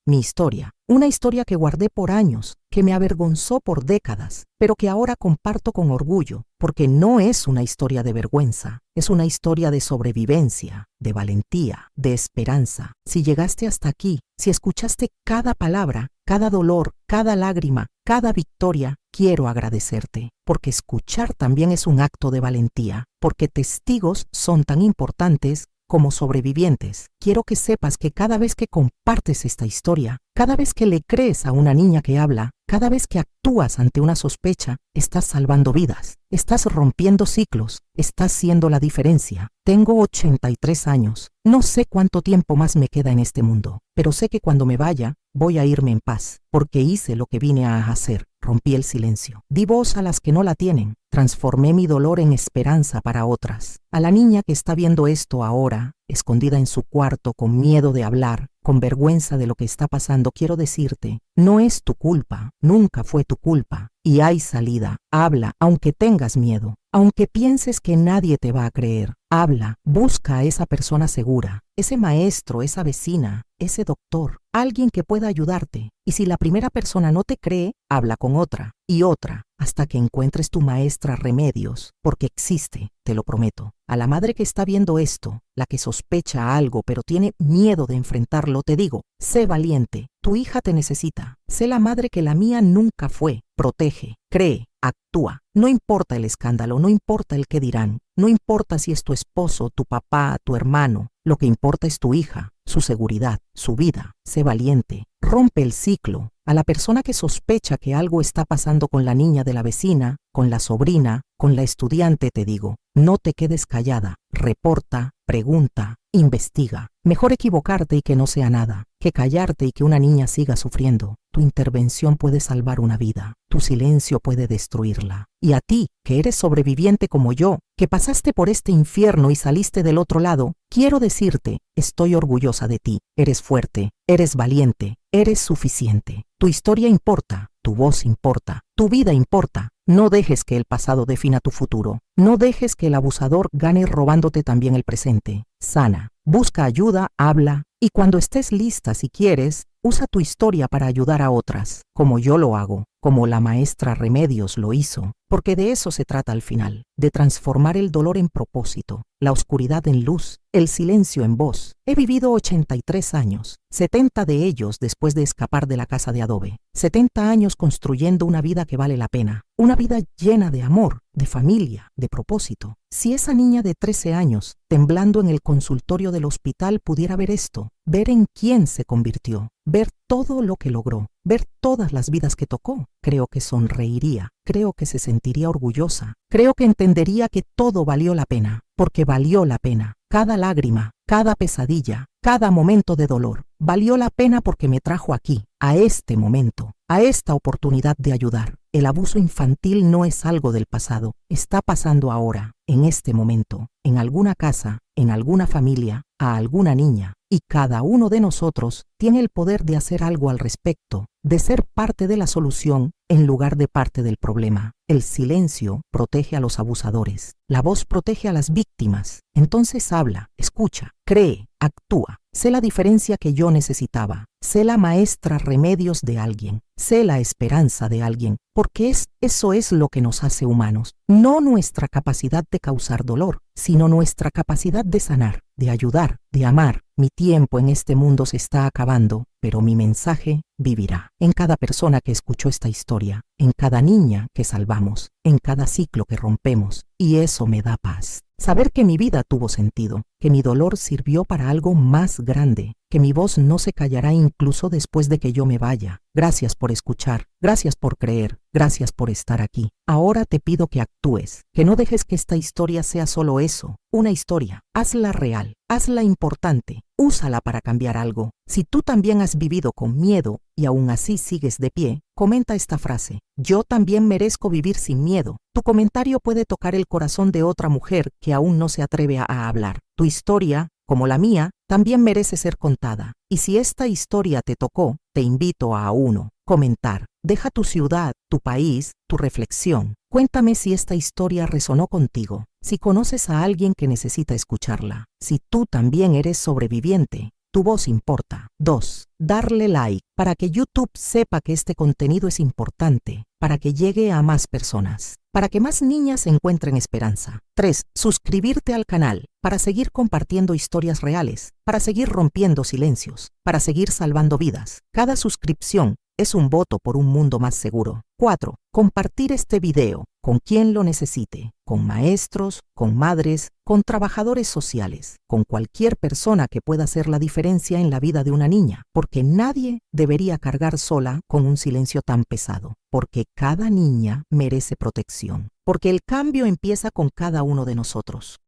mi historia, una historia que guardé por años, que me avergonzó por décadas, pero que ahora comparto con orgullo, porque no es una historia de vergüenza, es una historia de sobrevivencia, de valentía, de esperanza. Si llegaste hasta aquí, si escuchaste cada palabra, cada dolor, cada lágrima, cada victoria, quiero agradecerte, porque escuchar también es un acto de valentía, porque testigos son tan importantes como sobrevivientes. Quiero que sepas que cada vez que compartes esta historia, cada vez que le crees a una niña que habla, cada vez que actúas ante una sospecha, estás salvando vidas, estás rompiendo ciclos, estás siendo la diferencia. Tengo 83 años. No sé cuánto tiempo más me queda en este mundo, pero sé que cuando me vaya, voy a irme en paz, porque hice lo que vine a hacer. Rompí el silencio. Di voz a las que no la tienen. Transformé mi dolor en esperanza para otras. A la niña que está viendo esto ahora, escondida en su cuarto con miedo de hablar, con vergüenza de lo que está pasando, quiero decirte, no es tu culpa, nunca fue tu culpa. Y hay salida. Habla, aunque tengas miedo, aunque pienses que nadie te va a creer. Habla, busca a esa persona segura, ese maestro, esa vecina, ese doctor, alguien que pueda ayudarte. Y si la primera persona no te cree, habla con otra y otra, hasta que encuentres tu maestra Remedios, porque existe, te lo prometo. A la madre que está viendo esto, la que sospecha algo pero tiene miedo de enfrentarlo, te digo, sé valiente, tu hija te necesita. Sé la madre que la mía nunca fue. Protege, cree, actúa. No importa el escándalo, no importa el qué dirán, no importa si es tu esposo, tu papá, tu hermano. Lo que importa es tu hija, su seguridad, su vida. Sé valiente, rompe el ciclo. A la persona que sospecha que algo está pasando con la niña de la vecina, con la sobrina, con la estudiante, te digo, no te quedes callada, reporta, pregunta, investiga. Mejor equivocarte y que no sea nada, que callarte y que una niña siga sufriendo. Tu intervención puede salvar una vida, tu silencio puede destruirla. Y a ti, que eres sobreviviente como yo, que pasaste por este infierno y saliste del otro lado, quiero decirte, estoy orgullosa de ti. Eres fuerte, eres valiente, eres suficiente. Tu historia importa, tu voz importa, tu vida importa. No dejes que el pasado defina tu futuro. No dejes que el abusador gane robándote también el presente. Sana, busca ayuda, habla, y cuando estés lista, si quieres, usa tu historia para ayudar a otras, como yo lo hago, como la maestra Remedios lo hizo, porque de eso se trata al final, de transformar el dolor en propósito, la oscuridad en luz, el silencio en voz. He vivido 83 años, 70 de ellos después de escapar de la casa de adobe, 70 años construyendo una vida que vale la pena, una vida llena de amor, de familia, de propósito. Si esa niña de 13 años, temblando en el consultorio del hospital, pudiera ver esto, ver en quién se convirtió, ver todo lo que logró, ver todas las vidas que tocó, creo que sonreiría, creo que se sentiría orgullosa, creo que entendería que todo valió la pena, porque valió la pena. Cada lágrima, cada pesadilla, cada momento de dolor, valió la pena porque me trajo aquí, a este momento, a esta oportunidad de ayudar. El abuso infantil no es algo del pasado, está pasando ahora, en este momento, en alguna casa, en alguna familia, a alguna niña, y cada uno de nosotros tiene el poder de hacer algo al respecto, de ser parte de la solución en lugar de parte del problema. El silencio protege a los abusadores, la voz protege a las víctimas. Entonces habla, escucha, cree, actúa. Sé la diferencia que yo necesitaba. Sé la maestra Remedios de alguien. Sé la esperanza de alguien. Porque eso es lo que nos hace humanos. No nuestra capacidad de causar dolor, sino nuestra capacidad de sanar, de ayudar, de amar. Mi tiempo en este mundo se está acabando, pero mi mensaje vivirá. En cada persona que escuchó esta historia, en cada niña que salvamos, en cada ciclo que rompemos. Y eso me da paz. Saber que mi vida tuvo sentido, que mi dolor sirvió para algo más grande, que mi voz no se callará incluso después de que yo me vaya. Gracias por escuchar, gracias por creer, gracias por estar aquí. Ahora te pido que actúes, que no dejes que esta historia sea solo eso, una historia. Hazla real, hazla importante, úsala para cambiar algo. Si tú también has vivido con miedo y aún así sigues de pie, comenta esta frase: yo también merezco vivir sin miedo. Tu comentario puede tocar el corazón de otra mujer que aún no se atreve a hablar. Tu historia, como la mía, también merece ser contada. Y si esta historia te tocó, te invito a comentar. Deja tu ciudad, tu país, tu reflexión. Cuéntame si esta historia resonó contigo, si conoces a alguien que necesita escucharla, si tú también eres sobreviviente. Tu voz importa. 2. Darle like para que YouTube sepa que este contenido es importante, para que llegue a más personas, para que más niñas encuentren esperanza. 3. Suscribirte al canal para seguir compartiendo historias reales, para seguir rompiendo silencios, para seguir salvando vidas. Cada suscripción Es un voto por un mundo más seguro. 4. Compartir este video con quien lo necesite, con maestros, con madres, con trabajadores sociales, con cualquier persona que pueda hacer la diferencia en la vida de una niña, porque nadie debería cargar sola con un silencio tan pesado, porque cada niña merece protección, porque el cambio empieza con cada uno de nosotros.